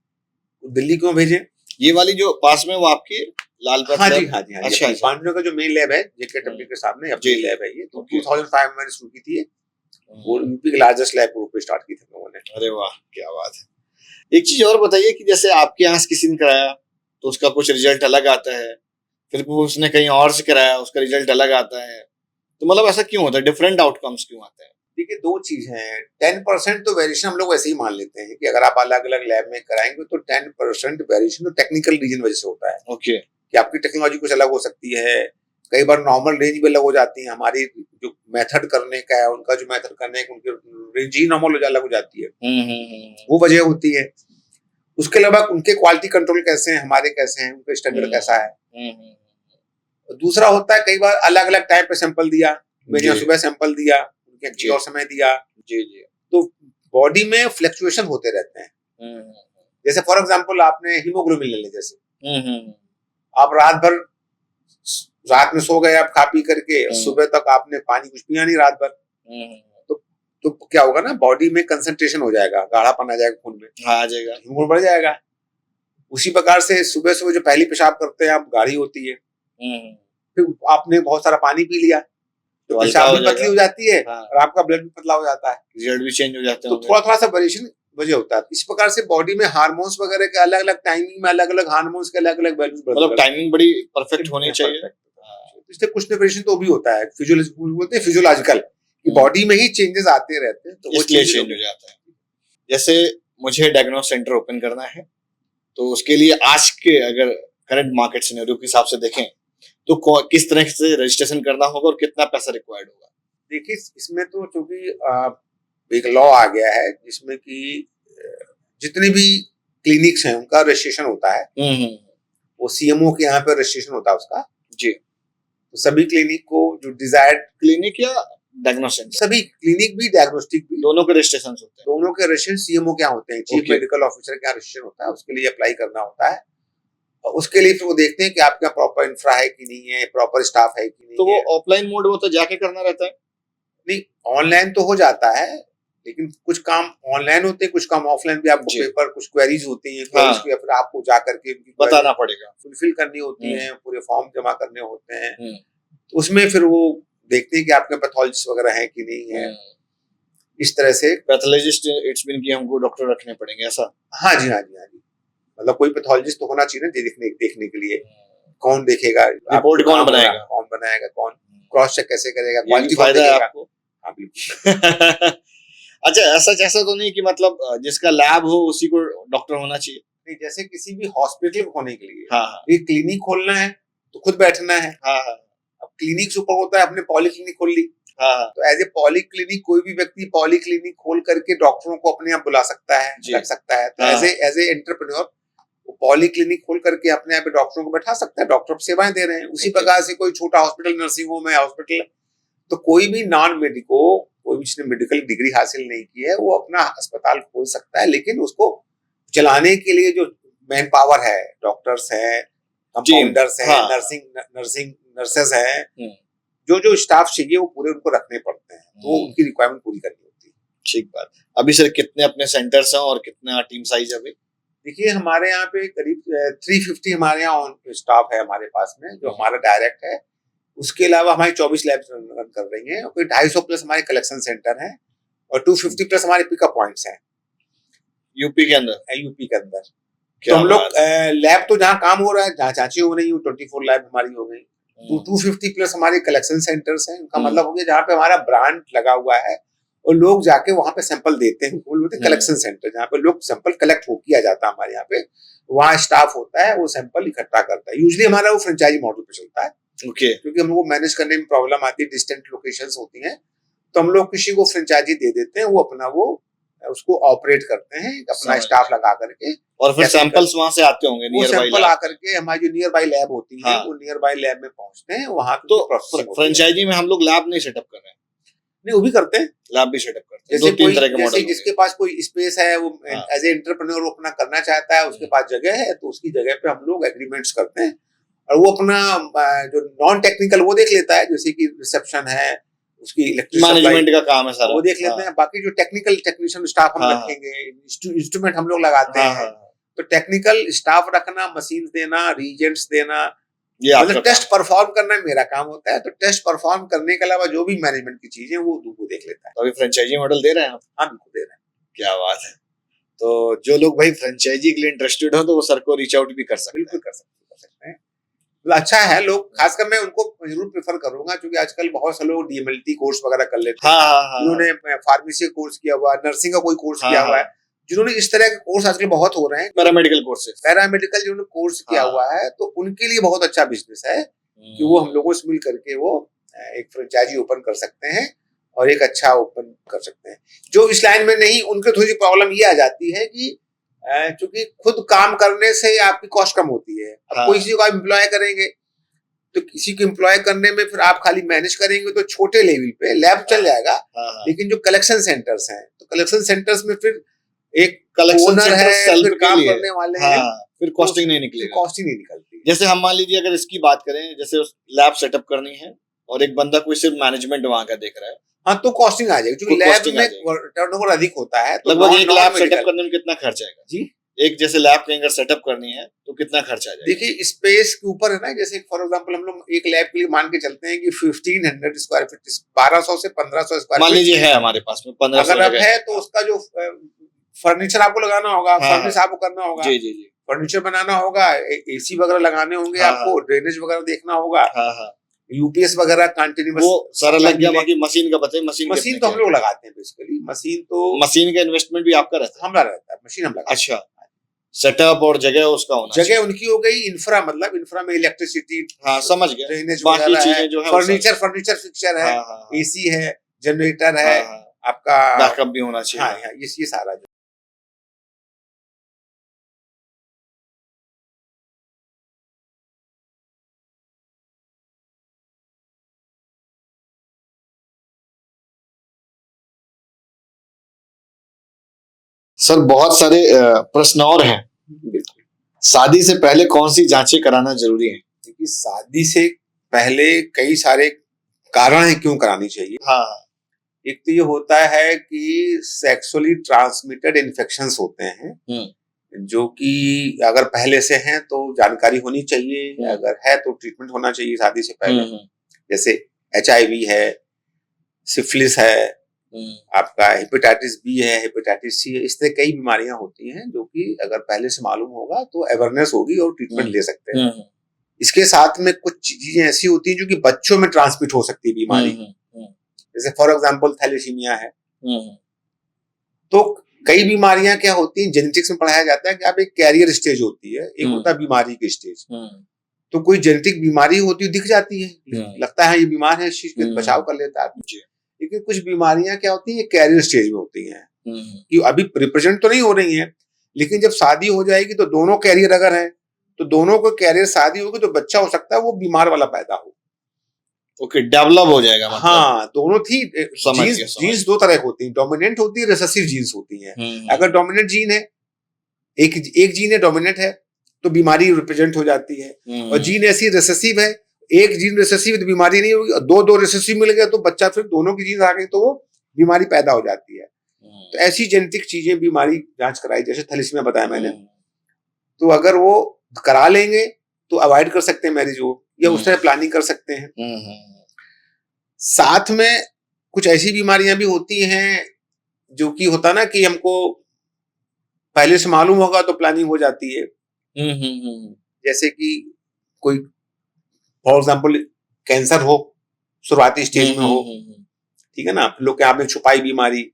दिल्ली क्यों भेजें।
ये वाली जो पास में वो आपकी लालपत,
हाँ जी, हाँ जी, हाँ जी।
अच्छा,
पांडुआ का जो मेन लैब है जेके टेम्पल के सामने अपनी लैब है ये, तो 2005 में मैंने शुरू की थी, वो यूपी की लार्जेस्ट लैब ग्रुप पे स्टार्ट की थी लोगों ने।
अरे वाह, क्या बात है। एक चीज और बताइए कि जैसे आपके यहाँ किसी ने कराया तो उसका कुछ रिजल्ट अलग आता है, फिर उसने कहीं और से कराया उसका रिजल्ट अलग आता है, तो मतलब ऐसा क्यों होता है, डिफरेंट आउटकम्स क्यों आते हैं?
देखिए, दो चीज हैं, 10% तो वेरिएशन हम लोग वैसे ही मान लेते हैं कि अगर आप अलग अलग लैब में कराएंगे तो 10% वेरिएशन तो टेक्निकल रीजन वजह से होता है।
ओके,
कि आपकी टेक्नोलॉजी कुछ अलग हो सकती है, कई बार नॉर्मल रेंज भी अलग हो जाती है, हमारी जो मेथड करने का है, उनका जो मेथड करने का, उनकी रेंज ही नॉर्मल अलग हो जाती है, वो वजह होती है। उसके अलावा उनके क्वालिटी कंट्रोल कैसे हैं, हमारे कैसे हैं, उनका स्टैंडर्ड कैसा है। दूसरा होता है कई बार अलग अलग टाइम पे सैंपल दिया, मैंने यहाँ सुबह सैंपल दिया, उनके और समय दिया, तो बॉडी में फ्लक्चुएशन होते रहते हैं। जैसे फॉर एग्जांपल आपने हीमोग्लोबिन ले लें, जैसे आप रात में सो गए, आप खा पी करके सुबह तक आपने पानी कुछ पिया नहीं रात भर, तो क्या होगा ना, बॉडी में कंसंट्रेशन हो जाएगा, गाढ़ापन आ जाएगा खून में, आ जाएगा, हीमोग्लोबिन बढ़ जाएगा। उसी प्रकार से सुबह सुबह जो पहली पेशाब करते हैं आप, गाढ़ी होती है, फिर आपने बहुत सारा पानी पी लिया तो पेशाब भी पतली हो जाती है, और आपका ब्लड भी पतला हो जाता है,
रिजल्ट भी चेंज हो जाते हैं,
तो थोड़ा थोड़ा सा वेरिएशन वजह होता है। इस प्रकार से बॉडी में हार्मोन्स वगैरह के अलग अलग टाइमिंग में अलग अलग हार्मोन्स के अलग अलग वैल्यूज,
मतलब टाइमिंग बड़ी परफेक्ट होनी चाहिए,
इससे कुछ वेरिएशन तो भी होता है, बोलते हैं फिजियोलॉजिकल, कि बॉडी में ही चेंजेस आते रहते हैं, तो वो
इसलिए चेंज हो जाता है। जैसे मुझे डायग्नोस सेंटर ओपन करना है, तो उसके लिए आज के अगर करंट मार्केट सिनेरियो के हिसाब से देखें तो किस तरह से रजिस्ट्रेशन करना होगा और कितना पैसा रिक्वायर्ड होगा?
देखिए, इसमें तो चूंकि एक लॉ आ गया है जिसमें कि जितने भी क्लिनिक्स हैं उनका रजिस्ट्रेशन होता है, वो सीएमओ के यहाँ पे रजिस्ट्रेशन होता है उसका जी। तो सभी क्लिनिक को जो डिजायर्ड
क्लिनिक या डायग्नोस्टिक,
सभी क्लिनिक भी डायग्नोस्टिक भी,
दोनों के रजिस्ट्रेशन होते हैं,
दोनों के रजिस्ट्रेशन सीएमओ के यहाँ होते हैं, चीफ मेडिकल ऑफिसर के यहाँ रजिस्ट्रेशन होता है, उसके लिए अप्लाई करना होता है, और उसके लिए फिर वो देखते हैं कि आपका प्रॉपर इंफ्रा है कि नहीं है, प्रॉपर स्टाफ है कि नहीं।
तो वो ऑफलाइन मोड में तो जाके करना रहता है?
नहीं, ऑनलाइन तो हो जाता है, लेकिन कुछ काम ऑनलाइन होते हैं, कुछ काम ऑफलाइन भी। आपको
जी।
पेपर, कुछ क्वेरीज होती हैं,
हाँ।
क्वेरीज को या फिर आपको जा करके उनकी
बताना पड़ेगा।
फुलफिल करनी होती
हम्म।
हैं, पूरे फॉर्म जमा करने होते हैं।
हम्म।
तो उसमें फिर वो देखते हैं कि आपके पैथोलॉजिस्ट वगैरह हैं कि नहीं है। इस तरह से
पैथोलॉजिस्ट इट्स मीन कि हमको डॉक्टर रखने पड़ेंगे ऐसा?
हाँ जी, हाँ जी, हाँ जी। मतलब कोई पैथोलॉजिस्ट तो होना चाहिए ना देखने के लिए। कौन देखेगा,
रिपोर्ट कौन बनाएगा,
कौन बनाएगा, कौन क्रॉस चेक कैसे करेगा,
ये भी
क्वालिटी कौन
फायदा है
देखेगा।
आपको।
हाँ बिल्कुल।
अच्छा, ऐसा तो नहीं कि मतलब जिसका लैब हो उसी को डॉक्टर होना चाहिए?
नहीं, जैसे किसी भी हॉस्पिटल होने के लिए
हाँ हाँ
एक क्लिनिक खोलना है तो खुद बैठना है।
हाँ हाँ
अब क्लिनिक से ऊपर होता है अपने पॉली क्लिनिक खोल ली,
हाँ
तो एज ए पॉली क्लिनिक कोई भी व्यक्ति पॉली क्लिनिक खोल करके डॉक्टरों को अपने आप बुला सकता है,
जी।
रख सकता है। तो
हाँ।
एज ए एंटरप्रेन्योर वो पॉली क्लिनिक खोल करके अपने आप डॉक्टरों को बैठा सकता है, डॉक्टर सेवाएं दे रहे हैं। उसी
Okay.
प्रकार से कोई छोटा हॉस्पिटल, नर्सिंग होम है, हॉस्पिटल, तो कोई भी नॉन मेडिको, कोई भी जिसने मेडिकल डिग्री हासिल नहीं की है वो अपना अस्पताल खोल सकता है। लेकिन उसको चलाने के लिए जो मैन पावर है, डॉक्टर्स हैं, कंपाउंडर्स हैं,
हाँ।
नर्सेस हैं, जो स्टाफ चाहिए वो पूरे उनको रखने पड़ते हैं। तो वो उनकी रिक्वायरमेंट पूरी करनी होती है।
ठीक बात। अभी सर कितने अपने सेंटर्स हैं और कितना टीम साइज है अभी?
देखिए हमारे यहाँ पे करीब 350 हमारे यहाँ स्टाफ है हमारे पास में, जो हमारा डायरेक्ट है। उसके अलावा हमारी 24 लैब्स रन कर रही हैं, कोई 250 प्लस हमारे कलेक्शन सेंटर हैं और 250 प्लस हमारे पिकअप पॉइंट्स हैं
यूपी के अंदर।
यूपी के अंदर। तो हम लोग लैब तो जहाँ काम हो रहा है, जहाँ चाची हो रही है, 24 लैब हमारी हो गई। तो 250 प्लस हमारे कलेक्शन सेंटर्स हैं। उनका मतलब हो गया जहाँ पे हमारा ब्रांड लगा हुआ है और लोग जाके वहां पे सैंपल देते हैं, वो बोलते हैं कलेक्शन सेंटर, जहाँ पे लोग सैंपल कलेक्ट हो किया जाता है हमारे यहाँ पे। वहाँ स्टाफ होता है, वो सैंपल इकट्ठा करता है। यूजुअली हमारा वो फ्रेंचाइजी मॉडल पे चलता है। क्योंकि हम लोग को मैनेज करने में प्रॉब्लम आती है, डिस्टेंट लोकेशंस होती हैं, तो हम लोग किसी को फ्रेंचाइजी दे देते हैं, वो अपना वो उसको ऑपरेट करते हैं अपना स्टाफ लगा करके।
और फिर सैंपल्स वहां से आते होंगे
वो सैंपल आकर के हमारी जो नियर बाई लैब होती है, वो नियर बाई लैब में पहुंचते हैं, वहां
तो फ्रेंचाइजी में हम लोग लैब नहीं सेटअप कर रहे हैं?
नहीं, वो भी करते हैं,
लैब भी सेटअप करते हैं।
जैसे
2-3 तरह के मॉडल।
जैसे जिसके पास कोई स्पेस है, वो एज ए एंटरप्रेन्योर वो अपना करना चाहता है, उसके पास जगह है, तो उसकी जगह पे हम लोग एग्रीमेंट्स करते हैं और वो अपना जो नॉन टेक्निकल वो देख लेता है, जैसे कि रिसेप्शन है, उसकी इलेक्ट्रिक
मैनेजमेंट का काम है सारा,
वो देख लेते हैं। बाकी जो टेक्निकल टेक्नीशियन स्टाफ हम रखेंगे, इंस्ट्रूमेंट हम लोग लगाते हैं, तो टेक्निकल स्टाफ रखना, मशीन देना, रीजेंट्स देना, मतलब टेस्ट परफॉर्म करना मेरा काम होता है। तो टेस्ट परफॉर्म करने के अलावा जो भी मैनेजमेंट की चीजें वो देख लेता है।
तो अभी फ्रेंचाइजी मॉडल दे रहे हैं आप?
हाँ बिल्कुल दे रहे हैं।
क्या बात है। तो जो लोग भाई फ्रेंचाइजी के लिए इंटरेस्टेड हो तो वो सर को रीच आउट भी कर सकते हैं।
बिल्कुल कर सकते हैं। अच्छा है, लोग खासकर मैं उनको जरूर प्रेफर करूंगा, क्योंकि आजकल बहुत से लोग डीएमएलटी कोर्स वगैरह कर लेते हैं। जिन्होंने फार्मेसी कोर्स किया हुआ है, नर्सिंग का कोई कोर्स किया हुआ है, जिन्होंने इस तरह के कोर्स आजकल बहुत हो रहे हैं,
पैरामेडिकल कोर्सेज,
पैरामेडिकल जिन्होंने कोर्स किया हुआ है, तो उनके लिए बहुत अच्छा बिजनेस है कि वो हम लोगों से मिल करके वो एक फ्रेंचाइजी ओपन कर सकते हैं और एक अच्छा ओपन कर सकते हैं। जो इस लाइन में नहीं, उनके थोड़ी प्रॉब्लम ये आ जाती है कि चूंकि खुद काम करने से आपकी कॉस्ट कम होती है। अब कोई किसी को आप एम्प्लॉय करेंगे तो किसी को एम्प्लॉय करने में फिर आप खाली मैनेज करेंगे तो छोटे लेवल पे लैब चल जाएगा, लेकिन जो कलेक्शन सेंटर्स हैं, तो कलेक्शन सेंटर्स में फिर एक ओनर है, फिर काम करने वाले हैं,
फिर कॉस्टिंग नहीं निकलेगा,
कॉस्टिंग नहीं निकलती।
जैसे हम मान लीजिए अगर इसकी बात करें, जैसे लैब सेटअप करनी है और एक बंदा कोई सिर्फ मैनेजमेंट वहां का देख रहा है,
हाँ तो कॉस्टिंग आ जाएगी, क्योंकि लैब में टर्नओवर अधिक होता है। तो
लगभग एक लैब सेटअप करने में कितना खर्च आएगा
जी? एक
जैसे लैब कहीं अगर सेटअप करनी है तो कितना खर्च आ जाएगा?
देखिए स्पेस के ऊपर है ना, जैसे फॉर एग्जांपल हम लोग एक लैब के लिए मान के चलते हैं कि 1500 स्क्वायर फीट, 1200 से 1500 स्क्वायर
मान लीजिए है हमारे पास में 1500
अगर अब है, तो उसका जो फर्नीचर आपको लगाना होगा, फर्निश आपको करना होगा,
जी जी जी,
फर्नीचर बनाना होगा, एसी वगैरह लगाने होंगे, आपको ड्रेनेज वगैरह देखना होगा, यूपीएस वगैरह कंटिन्यूअस,
वो सारा लग गया। बाकी मशीन का बताइए, मशीन
तो हम लोग लगाते हैं बेसिकली। मशीन
का इन्वेस्टमेंट भी आपका रहता है?
हमारा रहता है, मशीन हम लगाते हैं।
अच्छा, सेटअप और जगह उसका होना,
जगह उनकी हो गई, इंफ्रा मतलब इंफ्रा में इलेक्ट्रिसिटी,
हाँ समझ गया,
ड्रेनेज
बाकी चीजें जो है,
फर्नीचर फिक्सचर है, एसी है, जनरेटर है, आपका
बैकअप भी होना चाहिए।
हाँ, ये सारा।
सर बहुत सारे प्रश्न और हैं। शादी से पहले कौन सी जांचें कराना जरूरी है?
क्योंकि शादी से पहले कई सारे कारण हैं क्यों करानी चाहिए। एक तो ये होता है कि सेक्सुअली ट्रांसमिटेड इन्फेक्शंस होते हैं, जो कि अगर पहले से हैं तो जानकारी होनी चाहिए, अगर है तो ट्रीटमेंट होना चाहिए शादी से पहले। जैसे HIV है, सिफिलिस है, आपका हेपेटाइटिस बी है, हेपेटाइटिस सी है, इस तरह कई बीमारियां होती हैं जो कि अगर पहले से मालूम होगा तो अवेयरनेस होगी और ट्रीटमेंट ले सकते हैं। इसके साथ में कुछ चीजें ऐसी होती हैं जो कि बच्चों में ट्रांसमिट हो सकती है बीमारी, जैसे फॉर एग्जांपल थैलेसीमिया है। तो कई बीमारियां क्या होती हैं, जेनेटिक्स में पढ़ाया जाता है कि आप एक कैरियर स्टेज होती है, एक होता है बीमारी की स्टेज। तो कोई जेनेटिक बीमारी होती है दिख जाती है, लगता है ये बीमार है, इस चीज के बचाव कर लेता है आदमी। लेकिन कुछ बीमारियां क्या होती है, ये कैरियर स्टेज में होती हैं, कि अभी रिप्रेजेंट तो नहीं हो रही हैं, लेकिन जब शादी हो जाएगी तो दोनों कैरियर अगर है तो दोनों को कैरियर, शादी होगी तो बच्चा हो सकता है वो बीमार वाला पैदा हो।
ओके, डेवलप हो जाएगा मतलब।
हाँ, दोनों थी जीन्स दो तरह की होती हैं, डोमिनेंट होती है, रिसेसिव जीन्स होती हैं। अगर डोमिनेंट जीन है, एक जीन है डोमिनेंट है तो बीमारी रिप्रेजेंट हो जाती है, और जीन ऐसी रिसेसिव है, एक जीन रिसेसिव तो बीमारी नहीं होगी, दो रिसेसिव मिल गए तो बच्चा, फिर दोनों की जीन आ गई तो वो बीमारी पैदा हो जाती है। तो ऐसी जेनेटिक चीजें बीमारी जांच कराई, जैसे थैलेसीमिया बताया मैंने, तो अगर वो करा लेंगे तो अवॉइड कर सकते हैं मैरिज को, या उस तरह प्लानिंग कर सकते हैं। साथ में कुछ ऐसी बीमारियां भी होती हैं जो कि होता ना कि हमको पहले से मालूम होगा तो प्लानिंग हो जाती है। जैसे कि कोई फॉर एग्जाम्पल कैंसर हो, शुरुआती स्टेज में हो, ठीक है ना, लोग के यहाँ पे छुपाई बीमारी।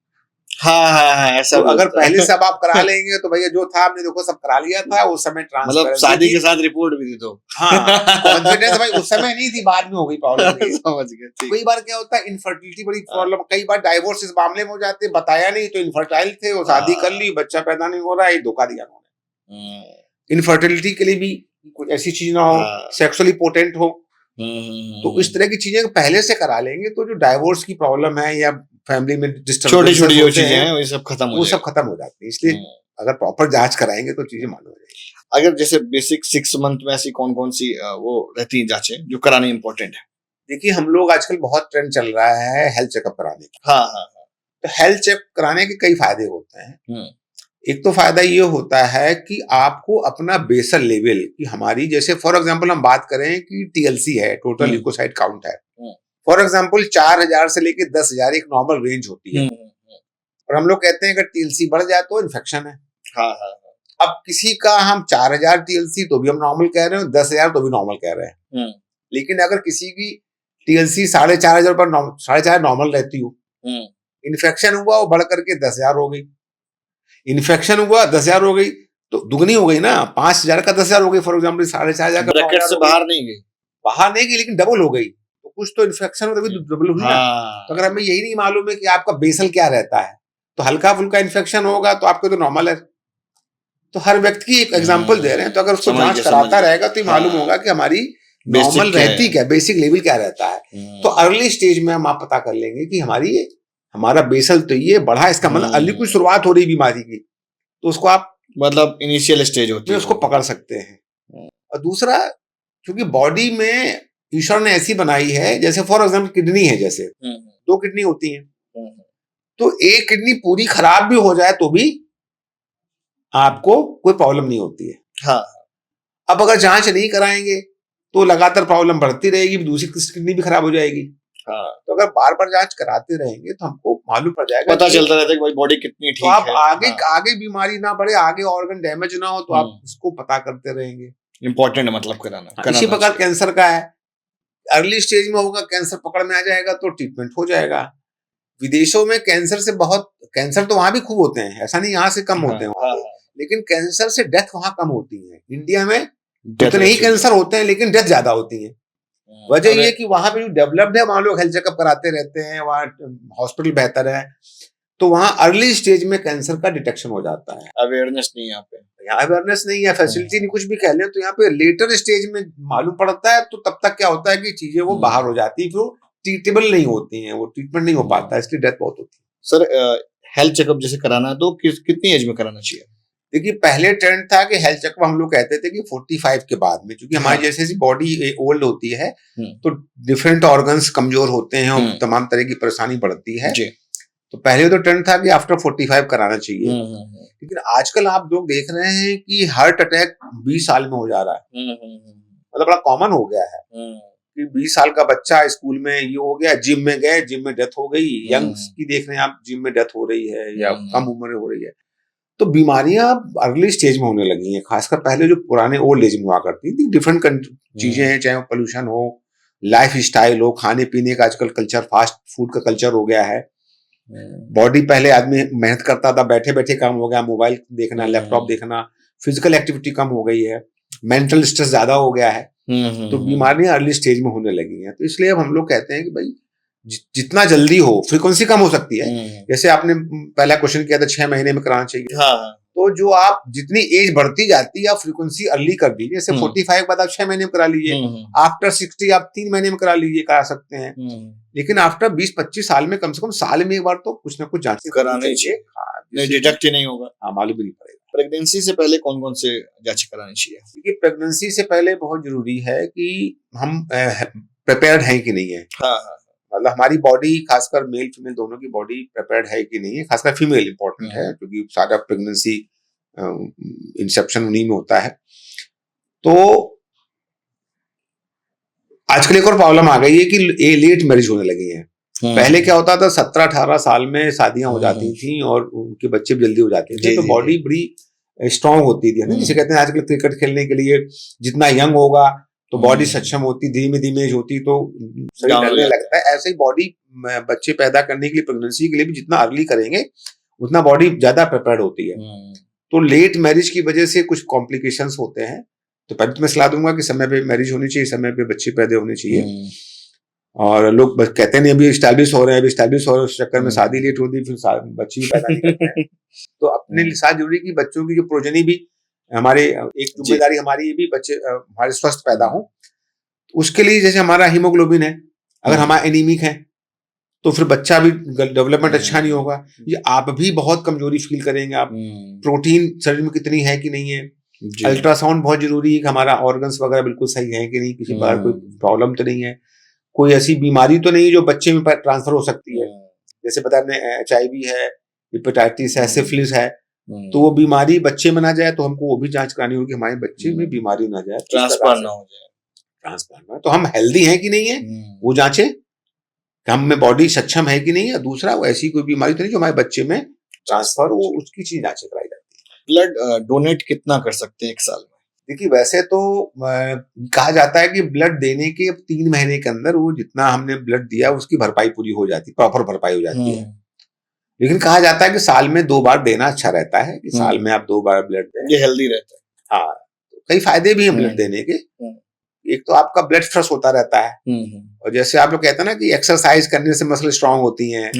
हाँ, ऐसा
तो अगर पहले से अब आप करा लेंगे तो भैया जो था आपने देखो सब करा लिया था, उस समय
मतलब शादी के साथ रिपोर्ट भी दी तो
कॉन्फिडेंस भाई उस समय नहीं थी, बाद में हो गई प्रॉब्लम।
समझ गए।
कई बार क्या होता है, इनफर्टिलिटी बड़ी प्रॉब्लम, कई बार डाइवोर्स इस मामले में हो जाते, बताया नहीं तो इनफर्टाइल थे, वो शादी कर ली, बच्चा पैदा नहीं हो रहा है, धोखा दिया उन्होंने। इनफर्टिलिटी के लिए भी कुछ ऐसी चीज ना हो, सेक्सुअली पोटेंट हो, तो इस तरह की चीजें पहले से करा लेंगे तो जो डाइवोर्स की प्रॉब्लम है या फैमिली में
छोटी छोटी जो चीजें हैं वो सब खत्म
हो जाती है। इसलिए अगर प्रॉपर जांच कराएंगे तो चीजें मालूम हो जाएगी।
अगर जैसे बेसिक 6 मंथ में ऐसी कौन कौन सी वो रहती है जांचें जो करानी इंपॉर्टेंट है?
देखिए, हम लोग आजकल बहुत ट्रेंड चल रहा है हेल्थ चेकअप कराने का।
हाँ।
तो हेल्थ चेक कराने के कई फायदे होते हैं। एक तो फायदा ये होता है कि आपको अपना बेसल लेवल की, हमारी जैसे फॉर एग्जांपल हम बात करें कि TLC है, टोटल ल्यूकोसाइट काउंट है, फॉर एग्जांपल 4000 से लेके 10,000 एक नॉर्मल रेंज होती है, और हम लोग कहते हैं अगर TLC बढ़ जाए तो इन्फेक्शन है। अब किसी का हम 4000 TLC तो भी हम नॉर्मल कह रहे हैं, 10,000 तो भी नॉर्मल कह रहे हैं, लेकिन अगर किसी की TLC 4,500 पर 4,500 नॉर्मल रहती हो, इन्फेक्शन हुआ वो बढ़ करके 10,000 हो गई, इन्फेक्शन हुआ 10,000 हो गई तो दुगनी हो गई ना, 5,000 का 10,000 हो गई, फॉर एग्जाम्पल 4,500 का
ब्रैकेट से बाहर नहीं गई, लेकिन डबल हो गई,
तो कुछ तो इन्फेक्शन हो तभी डबल हुई ना। तो अगर हमें यही नहीं मालूम है कि आपका बेसल क्या रहता है, तो हल्का फुल्का इन्फेक्शन होगा तो आपको तो नॉर्मल है। तो हर व्यक्ति की एक एग्जांपल दे रहे हैं, तो अगर उसको जांच कराता रहेगा तो मालूम होगा कि हमारी नॉर्मल रहती क्या, बेसिक लेवल क्या रहता है। तो अर्ली स्टेज में हम आप पता कर लेंगे कि हमारा बेसल तो ये बढ़ा, इसका मतलब अर्ली कोई शुरुआत हो रही बीमारी की, तो उसको आप
मतलब इनिशियल स्टेज होती है,
उसको पकड़ सकते हैं। और दूसरा, क्योंकि बॉडी में ईश्वर ने ऐसी बनाई है, जैसे फॉर एग्जाम्पल किडनी है, जैसे 2 किडनी होती हैं, तो एक किडनी पूरी खराब भी हो जाए तो भी आपको कोई प्रॉब्लम नहीं होती है। अब अगर जांच नहीं कराएंगे तो लगातार प्रॉब्लम बढ़ती रहेगी, दूसरी किडनी भी खराब हो जाएगी। तो अगर बार बार जांच कराते रहेंगे तो हमको मालूम पड़ जाएगा,
पता चलता रहता है कि भाई बॉडी कितनी ठीक
है। तो आप
है,
आगे बीमारी ना बढ़े, आगे ऑर्गन डैमेज ना हो, तो आप उसको पता करते रहेंगे।
इंपॉर्टेंट है मतलब कराना।
इसी प्रकार कैंसर का है, अर्ली स्टेज में होगा, कैंसर पकड़ में आ जाएगा तो ट्रीटमेंट हो जाएगा। विदेशों में कैंसर तो वहां भी खूब होते हैं, ऐसा नहीं यहाँ से कम होते हैं, लेकिन कैंसर से डेथ वहां कम होती है। इंडिया में उतने ही कैंसर होते हैं लेकिन डेथ ज्यादा होती है। वजह ये कि वहां पे जो डेवलप्ड है, वहां लोग हेल्थ चेकअप कराते रहते हैं, वहाँ हॉस्पिटल बेहतर है, तो वहाँ अर्ली स्टेज में कैंसर का डिटेक्शन हो जाता है।
अवेयरनेस नहीं है यहाँ
अवेयरनेस नहीं है, फैसिलिटी नहीं, कुछ भी कह लें, तो यहाँ पे लेटर स्टेज में मालूम पड़ता है, तो तब तक क्या होता है कि चीजें वो बाहर हो जाती है, फिर ट्रीटेबल नहीं होती हैं, वो ट्रीटमेंट नहीं हो पाता है, इसलिए डेथ बहुत होती है।
सर, हेल्थ चेकअप जैसे कराना है तो कितनी एज में कराना चाहिए?
देखिए पहले ट्रेंड था कि हेल्थ चेकअप हम लोग कहते थे कि 45 के बाद में, क्योंकि हमारी जैसे बॉडी ओल्ड होती है तो डिफरेंट ऑर्गन्स कमजोर होते हैं और तमाम तरह की परेशानी बढ़ती है। तो पहले तो ट्रेंड था कि आफ्टर 45 कराना चाहिए, लेकिन आजकल आप लोग देख रहे हैं कि हार्ट अटैक 20 साल में हो जा रहा है। मतलब बड़ा कॉमन हो गया है कि 20 साल का बच्चा स्कूल में ये हो गया, जिम में गए, जिम में डेथ हो गई। यंग्स की देख रहे हैं आप, जिम में डेथ हो रही है या कम उम्र में हो रही है। तो बीमारियां अर्ली स्टेज में होने लगी हैं, खासकर पहले जो पुराने ओल्ड एज में हुआ करती थी। डिफरेंट चीजें हैं, चाहे वो पोल्यूशन हो, लाइफ स्टाइल हो, खाने पीने का आजकल कल्चर, फास्ट फूड का कल्चर हो गया है। बॉडी पहले आदमी मेहनत करता था, बैठे बैठे काम हो गया, मोबाइल देखना, लैपटॉप देखना, फिजिकल एक्टिविटी कम हो गई है, मेंटल स्ट्रेस ज्यादा हो गया है। तो बीमारियां अर्ली स्टेज में होने लगी हैं। तो इसलिए अब हम लोग कहते हैं कि भाई जितना जल्दी हो, फ्रीक्वेंसी कम हो सकती है। जैसे आपने पहला क्वेश्चन किया था 6 महीने में कराना चाहिए।
हाँ।
तो जो आप जितनी एज बढ़ती जाती है आप फ्रीक्वेंसी अर्ली कर दीजिए। जैसे 45 के बाद आप 6 महीने में करा लीजिए, आफ्टर 60 आप 3 महीने में करा लीजिए, करा सकते हैं। लेकिन आफ्टर 20-25 साल में कम से कम साल में एक बार तो कुछ ना कुछ जांच
करानी चाहिए। डिटेक्ट ही नहीं होगा,
हाँ मालूम ही नहीं पड़ेगा।
प्रेगनेंसी से पहले कौन कौन से जांच करानी चाहिए?
क्योंकि प्रेगनेंसी से पहले बहुत जरूरी है कि हम प्रिपेयर्ड हैं कि नहीं है। मतलब हमारी बॉडी, खासकर मेल फीमेल दोनों की बॉडी प्रिपेयर्ड है कि नहीं है। खासकर फीमेल इंपॉर्टेंट है, क्योंकि सारा प्रेगनेंसी इंसेप्शन उन्हीं में होता है। तो आजकल एक और प्रॉब्लम आ गई है कि लेट मैरिज होने लगी है। पहले क्या होता था, 17-18 साल में शादियां हो जाती थी और उनके बच्चे भी जल्दी हो जाते थे। तो बॉडी बड़ी स्ट्रांग होती थी, जिसे कहते हैं आजकल क्रिकेट खेलने के लिए जितना यंग होगा तो बॉडी सक्षम होती, धीमे धीमे एज होती तो शरीर ढलने लगता है। ऐसे ही बॉडी बच्चे पैदा करने के लिए, प्रेगनेंसी के लिए भी जितना अर्ली करेंगे उतना बॉडी ज्यादा प्रिपेयर्ड होती है। तो लेट मैरिज की वजह से कुछ कॉम्प्लिकेशंस होते हैं। तो पहले तो मैं सलाह दूंगा कि समय पे मैरिज होनी चाहिए, समय पे बच्चे पैदा होने चाहिए। और लोग बस कहते नहीं अभी स्टैब्लिश हो रहे हैं, अभी स्टैब्लिश हो रहे हैं, उस चक्कर में शादी लेट होती, फिर बच्चे भी पैदा नहीं करते हैं। तो अपने लिए साथ जरूरी कि बच्चों की जो प्रोजनी भी हमारे, एक जिम्मेदारी हमारी ये भी बच्चे हमारे स्वस्थ पैदा हो। उसके लिए जैसे हमारा हीमोग्लोबिन है, अगर हमारा एनीमिक है तो फिर बच्चा भी डेवलपमेंट अच्छा नहीं होगा। ये आप भी बहुत कमजोरी फील करेंगे। आप प्रोटीन शरीर में कितनी है कि नहीं है। अल्ट्रासाउंड बहुत जरूरी है कि हमारा ऑर्गन्स वगैरह बिल्कुल सही है कि नहीं, किसी बार कोई प्रॉब्लम तो नहीं है, कोई ऐसी बीमारी तो नहीं जो बच्चे में ट्रांसफर हो सकती है। जैसे पता है HIV है, हेपेटाइटिस है, सिफिलिस है, तो वो बीमारी बच्चे में ना जाए तो हमको वो भी जांच करानी होगी, हमारे बच्चे में बीमारी ना जाए,
ट्रांसप्लांट ना हो जाए।
ट्रांसप्लांट तो हम हेल्दी हैं कि नहीं है वो जांचे, हम में बॉडी सक्षम है कि नहीं है। दूसरा वो ऐसी कोई बीमारी तो नहीं जो हमारे बच्चे में ट्रांसफर, वो उसकी चीज जांच कराई जाती है।
ब्लड डोनेट कितना कर सकते हैं एक साल में?
देखिए वैसे तो कहा जाता है कि ब्लड देने के 3 महीने के अंदर वो जितना हमने ब्लड दिया उसकी भरपाई पूरी हो जाती है, प्रॉपर भरपाई हो जाती है। लेकिन कहा जाता है कि साल में 2 बार देना अच्छा रहता है, कि साल में आप 2 बार ब्लड दें,
ये हेल्दी रहता है।
हाँ, कई फायदे भी हैं ब्लड देने के। एक तो आपका ब्लड फ्रेश होता रहता है, और जैसे आप लोग कहते हैं ना कि एक्सरसाइज करने से मसल स्ट्रांग होती हैं,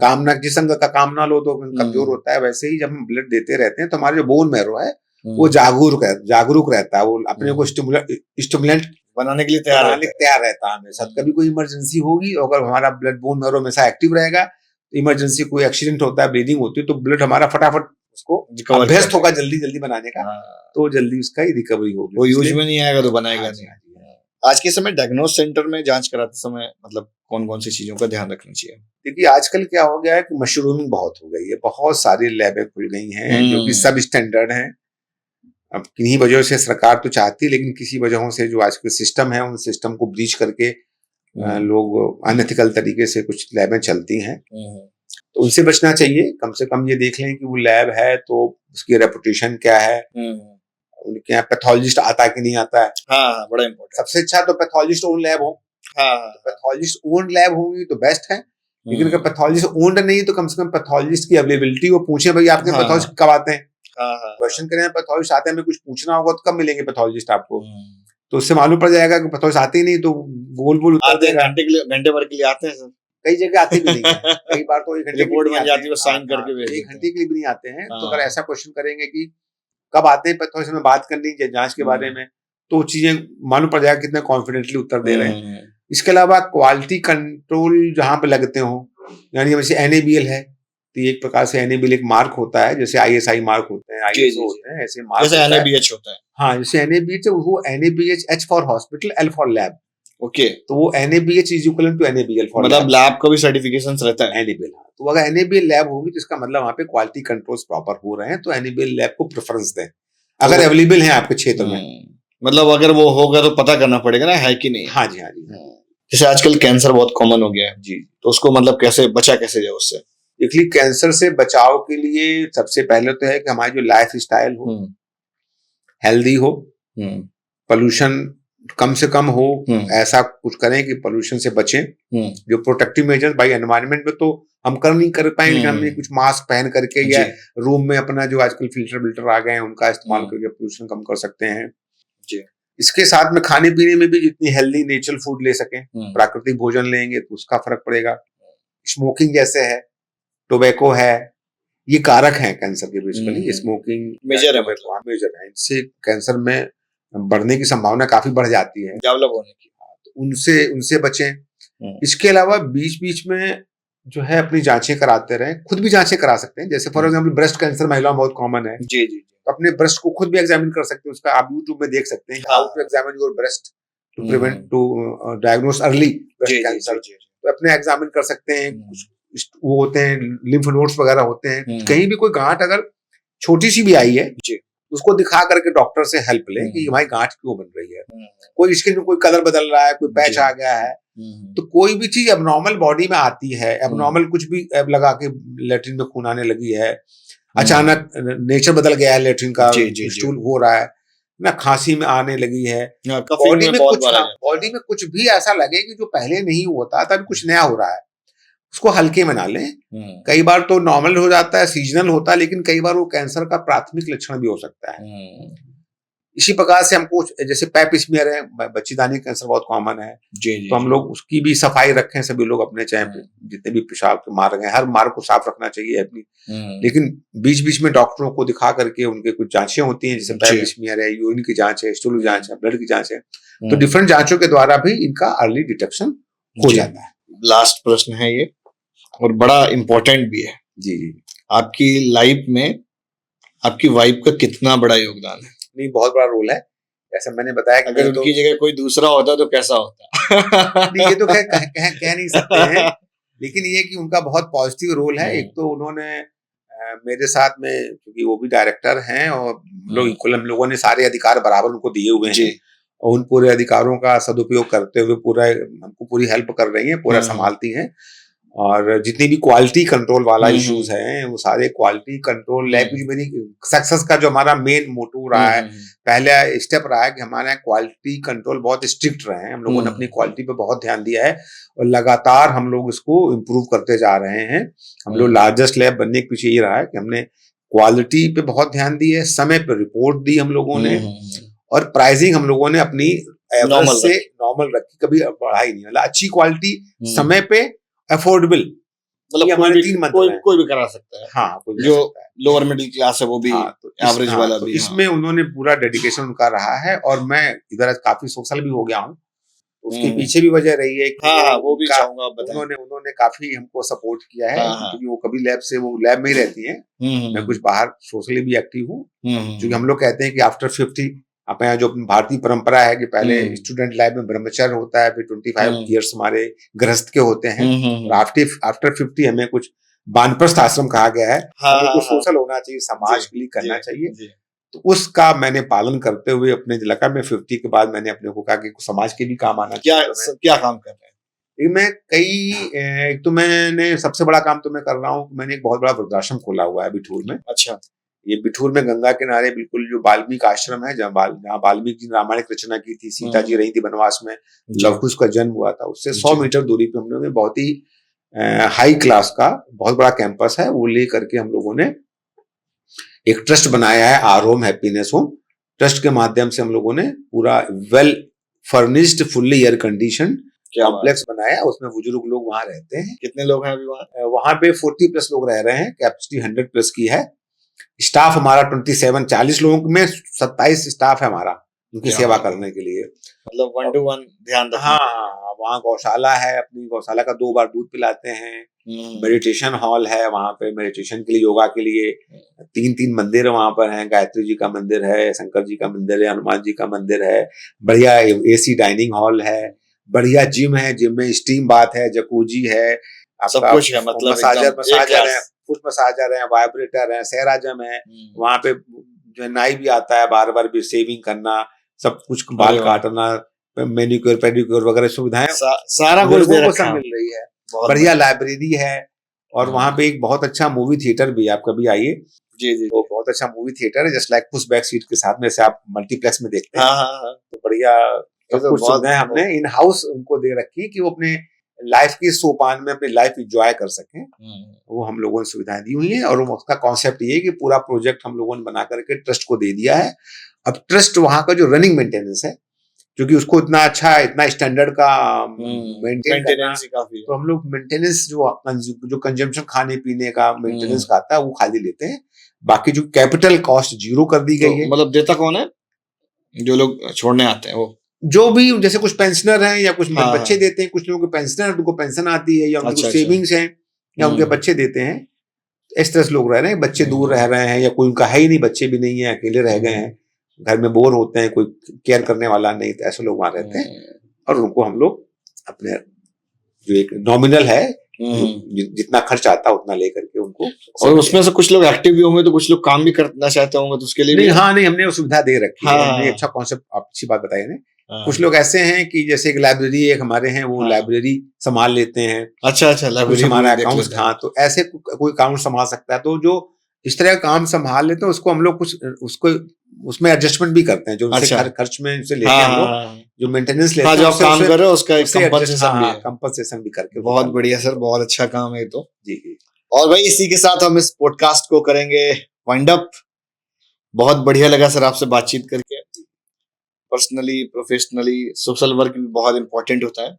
कामना, जिस अंग का काम ना लो तो कमजोर होता है, वैसे ही जब हम ब्लड देते रहते हैं तो हमारे जो बोन मैरो है वो जागरूक रहता है, वो अपने को स्टिमुलेंट
बनाने के लिए तैयार
रहता है हमेशा। कभी कोई इमरजेंसी होगी, अगर हमारा ब्लड बोन मैरो हमेशा एक्टिव रहेगा, इमरजेंसी कोई एक्सीडेंट होता है, ब्लीडिंग होती है, तो ब्लड हमारा फटाफट उसको अभ्यस्त होगा जल्दी बनाने का, तो जल्दी उसका ही रिकवरी होगी।
वो यूज में नहीं आएगा तो बनाएगा नहीं। आज के समय डायग्नोस सेंटर में जांच कराते समय मतलब कौन कौन सी चीजों का ध्यान रखना चाहिए?
देखिए आजकल क्या हो गया है कि मशरूमिंग बहुत हो गई है, बहुत सारी लैबें खुल गई हैं जो कि सब स्टैंडर्ड हैं। अब किन्हीं वजहों से सरकार तो चाहती है, लेकिन किसी वजहों से जो आज के सिस्टम है उन सिस्टम को ब्रीच करके लोग अनएथिकल तरीके से कुछ लैबें चलती हैं, तो उनसे बचना चाहिए। कम से कम ये देख लें कि वो लैब है तो उसकी रेपुटेशन क्या है, उनके यहाँ पैथोलॉजिस्ट आता कि नहीं आता है।
हाँ, बड़ा इम्पोर्टेंट।
सबसे अच्छा तो पैथोलॉजिस्ट ओन लैब हो। पैथोलॉजिस्ट ओन लैब होगी तो बेस्ट है, लेकिन अगर पैथोलॉजिस्ट ओन्ड नहीं तो कम से कम पैथोलॉजिस्ट की अवेलेबिलिटी, वो पूछे भाई आपके पैथोलॉजिस्ट कब आते हैं, क्वेश्चन करें पैथोलॉजिस्ट आते हैं, हमें कुछ पूछना होगा तो कब मिलेंगे पैथोलॉजिस्ट आपको, तो उससे मालूम पड़ जाएगा कि पैथोलॉजिस्ट आते ही नहीं तो गोल
आते हैं, घंटे भर के लिए आते हैं सर,
कई जगह आते भी नहीं है, कई बार तो 1 घंटे
रिपोर्ट बन जाती है, साइन करके
1 घंटे के लिए भी नहीं आते हैं। तो अगर ऐसा क्वेश्चन करेंगे कि कब आते हैं पैथोलॉजिस्ट में बात करनी है जांच के बारे में, तो चीजें मालूम पड़ जाएगा कितने कॉन्फिडेंटली उत्तर दे रहे हैं। इसके अलावा क्वालिटी कंट्रोल जहां पे लगते हो, यानी जैसे NABL है, तो एक प्रकार से एनएबीएल एक मार्क होता है, जैसे आईएसआई मार्क होते हैं, आईएसओ होते हैं, ऐसे मार्क
जैसे एनएबीएच होता है।
हाँ, जैसे एनएबीएच है, वो NABH, H for hospital, L for lab.
Okay,
तो वो NABH is equal to NABL for
मतलब लैब का भी सर्टिफिकेशन रहता है।
एनएबीएल, हाँ। तो अगर एनएबीएल लैब होगी तो इसका मतलब वहाँ पे क्वालिटी कंट्रोल्स प्रॉपर हो रहे हैं, तो एनएबीएल लैब को प्रेफरेंस दें अगर अवेलेबल है आपके क्षेत्र में।
मतलब अगर वो होगा तो पता करना पड़ेगा ना, है कि नहीं।
हाँ जी, हाँ जी।
जैसे आजकल कैंसर बहुत कॉमन हो गया है जी, तो उसको मतलब कैसे बचा कैसे जाए उससे?
देखिए, कैंसर से बचाव के लिए सबसे पहले तो है कि हमारी जो लाइफ स्टाइल हो, हेल्दी हो, पोल्यूशन कम से कम हो, ऐसा कुछ करें कि पोल्यूशन से बचें। जो प्रोटेक्टिव मेजर्स भाई एनवायरनमेंट में तो हम नहीं कर पाएंगे, लेकिन हमने कुछ मास्क पहन करके या रूम में अपना जो आजकल फिल्टर आ गए हैं उनका इस्तेमाल करके पोल्यूशन कम कर सकते हैं जी। इसके साथ में खाने पीने में भी जितनी हेल्दी नेचुरल फूड ले सकें, प्राकृतिक भोजन लेंगे तो उसका फर्क पड़ेगा। स्मोकिंग जैसे है, टोबैको है, ये कारक हैं कैंसर के। बेसिकली स्मोकिंग मेजर है, इससे कैंसर में बढ़ने की संभावना काफी बढ़ जाती है,
डेवलप होने की।
तो उनसे बचें। इसके अलावा बीच बीच में जो है अपनी जांचें कराते रहें, खुद भी जांचें करा सकते हैं। जैसे फॉर एग्जांपल ब्रेस्ट कैंसर महिलाओं में बहुत कॉमन है जी जी, तो अपने ब्रेस्ट को खुद भी एग्जामिन कर सकते हैं। उसका आप यूट्यूब में देख सकते हैं, how to examine your breast to prevent to diagnose early breast cancer. तो अपने एग्जामिन कर सकते हैं। कुछ वो होते हैं लिम्फ नोड्स वगैरह होते हैं, कहीं भी कोई गांठ अगर छोटी सी भी आई है उसको दिखा करके डॉक्टर से हेल्प लें कि भाई गांठ क्यों बन रही है, कोई स्किन में कोई कलर बदल रहा है, कोई पैच आ गया है, तो कोई भी चीज एबनॉर्मल बॉडी में आती है, एबनॉर्मल कुछ भी लगा के लेटरिन में खून आने लगी है, अचानक नेचर बदल गया है लेटरिन का, स्टूल हो रहा है ना, खांसी में आने लगी है, बॉडी में कुछ भी ऐसा लगे कि जो पहले नहीं होता था, अभी कुछ नया हो रहा है, उसको हल्के में ना लें। कई बार तो नॉर्मल हो जाता है, सीजनल होता है, लेकिन कई बार वो कैंसर का प्राथमिक लक्षण भी हो सकता है। इसी प्रकार से हमको जैसे पैप स्मीयर है, बच्चेदानी कैंसर बहुत कॉमन है जी, तो हम लोग उसकी भी सफाई रखें। सभी लोग अपने चाहे जितने भी पेशाब के मार्ग हैं, हर मार्ग को साफ रखना चाहिए अपनी, लेकिन बीच बीच में डॉक्टरों को दिखा करके उनके कुछ जांचें होती हैं, जैसे पैप स्मीयर है, यूरिन की जांच है, स्टूल की जांच है, ब्लड की जांच है, तो डिफरेंट जांचों के द्वारा भी इनका अर्ली डिटेक्शन हो जाता है।
लास्ट प्रश्न है ये, और बड़ा इंपॉर्टेंट भी है
जी जी,
आपकी लाइफ में आपकी वाइफ का कितना बड़ा योगदान है?
नहीं, बहुत बड़ा रोल है। जैसे मैंने बताया कि
अगर उनकी जगह कोई दूसरा होता तो कैसा होता?
नहीं, ये तो कह नहीं सकते हैं, लेकिन ये कि उनका बहुत पॉजिटिव रोल है। एक तो उन्होंने मेरे साथ में, क्योंकि वो भी डायरेक्टर हैं और हम लोगों ने सारे अधिकार बराबर उनको दिए हुए हैं, और उन पूरे अधिकारों का सदुपयोग करते हुए पूरा हमको पूरी हेल्प कर रही हैं, पूरा संभालती हैं। और जितनी भी क्वालिटी कंट्रोल वाला इश्यूज हैं, वो सारे क्वालिटी कंट्रोल लैब की मेरी सक्सेस का जो हमारा मेन मोटो रहा है, पहला स्टेप रहा है कि हमारा क्वालिटी कंट्रोल बहुत स्ट्रिक्ट रहे हैं। हम लोगों ने अपनी क्वालिटी पे बहुत ध्यान दिया है और लगातार हम लोग इसको इम्प्रूव करते जा रहे हैं। हम लोग लार्जेस्ट लैब बनने के पीछे ये रहा है कि हमने क्वालिटी पे बहुत ध्यान दी है, समय पे रिपोर्ट दी हम लोगों ने, और प्राइसिंग हम लोगों ने अपनी एवरेज से नॉर्मल रखी, कभी बढ़ाई नहीं। मतलब अच्छी क्वालिटी, समय पे, अफोर्डेबल,
मतलब कोई भी करा सकता है।
हाँ,
जो लोअर मिडिल क्लास है वो भी, एवरेज वाला भी।
इसमें उन्होंने पूरा डेडिकेशन उनका रहा है, और मैं इधर काफी सोशल भी हो गया हूँ। उसके पीछे भी वजह रही है कि
वो भी चाहूंगा
उन्होंने काफी हमको सपोर्ट किया है, क्योंकि वो कभी वो लैब में ही रहती हैं, मैं कुछ बाहर सोशली भी एक्टिव हूँ। क्योंकि हम लोग कहते हैं कि आफ्टर 50, अपने यहाँ जो भारतीय परंपरा है कि पहले स्टूडेंट लाइफ में ब्रह्मचर्य होता है, फिर 25 ईयर्स हमारे गृहस्थ के होते हैं, आफ्टर 50 हमें कुछ वानप्रस्थ आश्रम कहा गया है। हमें कुछ सोशल होना चाहिए, समाज के लिए करना चाहिए। तो उसका मैंने पालन करते हुए अपने लगा मैं 50 के बाद मैंने अपने को कहा कि समाज के भी काम आना चाहिए।
क्या काम कर रहे हैं?
मैं एक तो मैंने सबसे बड़ा काम तो मैं कर रहा हूँ, मैंने एक बहुत बड़ा वृद्धाश्रम खोला हुआ है बिठूर में।
अच्छा।
ये बिठूर में गंगा किनारे बिल्कुल जो वाल्मीकि आश्रम है, जहाँ वाल्मीकि जी ने रामायण की रचना की थी, सीता जी रही थी वनवास में, लवकुश का जन्म हुआ था, उससे 100 मीटर दूरी पे हम लोगों ने बहुत ही हाई क्लास का बहुत बड़ा कैंपस है, वो ले करके हम लोगों ने एक ट्रस्ट बनाया है, our home happiness home. Trust के माध्यम से हम लोगों ने पूरा well furnished, fully air condition complex बनाया, उसमें बुजुर्ग लोग वहां रहते हैं।
कितने लोग हैं अभी
वहां पे 40+ लोग रह रहे हैं, कैपेसिटी 100+ की है। स्टाफ हमारा 40 लोगों में 27 स्टाफ है हमारा, उनकी
क्या
सेवा
बात है।
करने के लिए।
मतलब 1 to 1 ध्यान रखना।
हाँ, वहाँ गौशाला है, अपनी गौशाला का 2 बार दूध पिलाते हैं। मेडिटेशन हॉल है वहाँ पे, मेडिटेशन के लिए, योगा के लिए 3-3 मंदिर वहाँ पर हैं। गायत्री जी का मंदिर है, शंकर जी का मंदिर है, हनुमान जी का मंदिर है। बढ़िया एसी डाइनिंग हॉल है, बढ़िया जिम है, जिम में स्टीम बाथ है, जकूजी है,
सब
आपका
कुछ है, मतलब
मसाजर
एकदम एक
मसाजर है,
क्लास।
फुट मसाजर है, वाइब्रेटर है, सैराजम है। वहाँ पे जो है नाई भी आता है, बार-बार भी शेविंग करना, सब कुछ,
अरे
बाल
वाह।
काटना, मैनीक्योर पेडिक्योर वगैरह सुविधाएं
सारा कुछ दे
बुजुर्गों को
रखा
सब
है।
मिल रही है।
बहुत
बढ़िया
बढ़िया।
लाइब्रेरी है, और वहाँ पे एक बहुत अच्छा मूवी थिएटर भी है, आप कभी आइए।
जी, जी,
तो
जी।
बहुत अच्छा मूवी थिएटर है, just like push back seat के साथ में, जैसे आप मल्टीप्लेक्स में देखते हैं।
हाँ, हाँ, हाँ।
तो बढ़िया
ये
सब
तो
कुछ
बहुत
सुविधाएं हमने इन हाउस उनको दे रखी है कि वो अपने लाइफ के सोपान में अपनी लाइफ एंजॉय कर सकें। वो हम लोगों ने सुविधाएं दी हुई हैं, और उसका कॉन्सेप्ट ये है कि पूरा प्रोजेक्ट हम लोगों ने बना करके ट्रस्ट को दे दिया है। अब ट्रस्ट वहाँ का जो रनिंग मेंटेनेंस है, क्योंकि उसको इतना अच्छा, इतना स्टैंडर्ड का मेंटेन करना,
मेंटेनेंस ही काफी है।
तो हम लोग मेंटेनेंस जो कंजम्पशन खाने पीने का मेंटेनेंस का आता है वो खाली लेते हैं। बाकी जो कैपिटल कॉस्ट जीरो कर दी
तो
गई है।
मतलब देता कौन है? जो लोग छोड़ने आते हैं वो?
जो भी, जैसे कुछ पेंशनर हैं या कुछ
हाँ,
बच्चे
हाँ।
देते हैं, कुछ लोगों के पेंशनर, उनको पेंशन आती है, या उनकी
अच्छा,
कुछ
अच्छा।
सेविंग्स हैं, या उनके बच्चे देते हैं। इस तरह से लोग रह रहे हैं, बच्चे दूर रह रहे हैं, या कोई उनका है ही नहीं, बच्चे भी नहीं है, अकेले रह गए हैं, घर में बोर होते हैं, कोई केयर करने वाला नहीं, तो ऐसे लोग वहां रहते हैं। और उनको हम लोग अपने जो एक नॉमिनल है, जितना खर्च आता है उतना लेकर के उनको।
और उसमें से कुछ लोग एक्टिव भी होंगे, तो कुछ लोग काम भी करना चाहते होंगे, तो उसके लिए
नहीं,
भी
हाँ, नहीं, हमने वो सुविधा दे रखी है।
हाँ।
हमने अच्छा कॉन्सेप्ट, अच्छी बात बताई है।
हाँ।
कुछ लोग ऐसे हैं कि जैसे एक लाइब्रेरी एक हमारे हैं, वो
हाँ।
लाइब्रेरी संभाल लेते हैं।
अच्छा, अच्छा,
कुछ
लाइब्रेरी
हमारा
देख
अकाउंट्स,
लेते हैं।
हाँ, तो ऐसे कोई अकाउंट संभाल सकता है, तो जो इस तरह का काम संभाल लेते हैं उसको हम लोग कुछ उसको उसमें एडजस्टमेंट भी करते हैं, जो उनसे
अच्छा।
खर्च में उनसे लेते हैं
हाँ,
हम
हाँ,
लोग,
हाँ।
जो मेंटेनेंस लेते
हाँ,
हैं
जो आप काम कर रहे हो उसका एक
उससे एडजस्ट,
कंपनसेशन भी है।
कंपनसेशन भी करके
बहुत बढ़िया सर, बहुत अच्छा काम है ये तो।
जी, जी।
और भाई इसी के साथ हम इस पॉडकास्ट को करेंगे वाइंड अप। बहुत बढ़िया लगा सर आपसे बातचीत करके। पर्सनली, प्रोफेशनली, सोशल वर्क भी बहुत इंपॉर्टेंट होता है।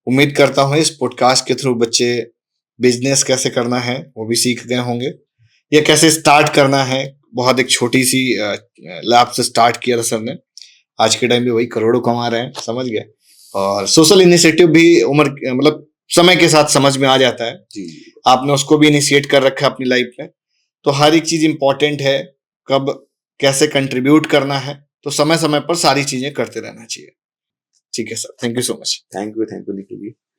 उम्मीद करता हूँ इस पॉडकास्ट के थ्रू बच्चे बिजनेस कैसे करना है वो भी सीख गए होंगे, या कैसे स्टार्ट करना है। बहुत एक छोटी सी लैब से स्टार्ट किया था सर ने, आज के टाइम पे वही करोड़ों कमा रहे हैं, समझ गए। और सोशल इनिशिएटिव भी उम्र मतलब समय के साथ समझ में आ जाता है।
जी।
आपने उसको भी इनिशिएट कर रखा है अपनी लाइफ में। तो हर एक चीज इंपॉर्टेंट है, कब कैसे कंट्रीब्यूट करना है, तो समय समय पर सारी चीजें करते रहना चाहिए। ठीक है sir, thank you so much.
Thank you Nikhil ji.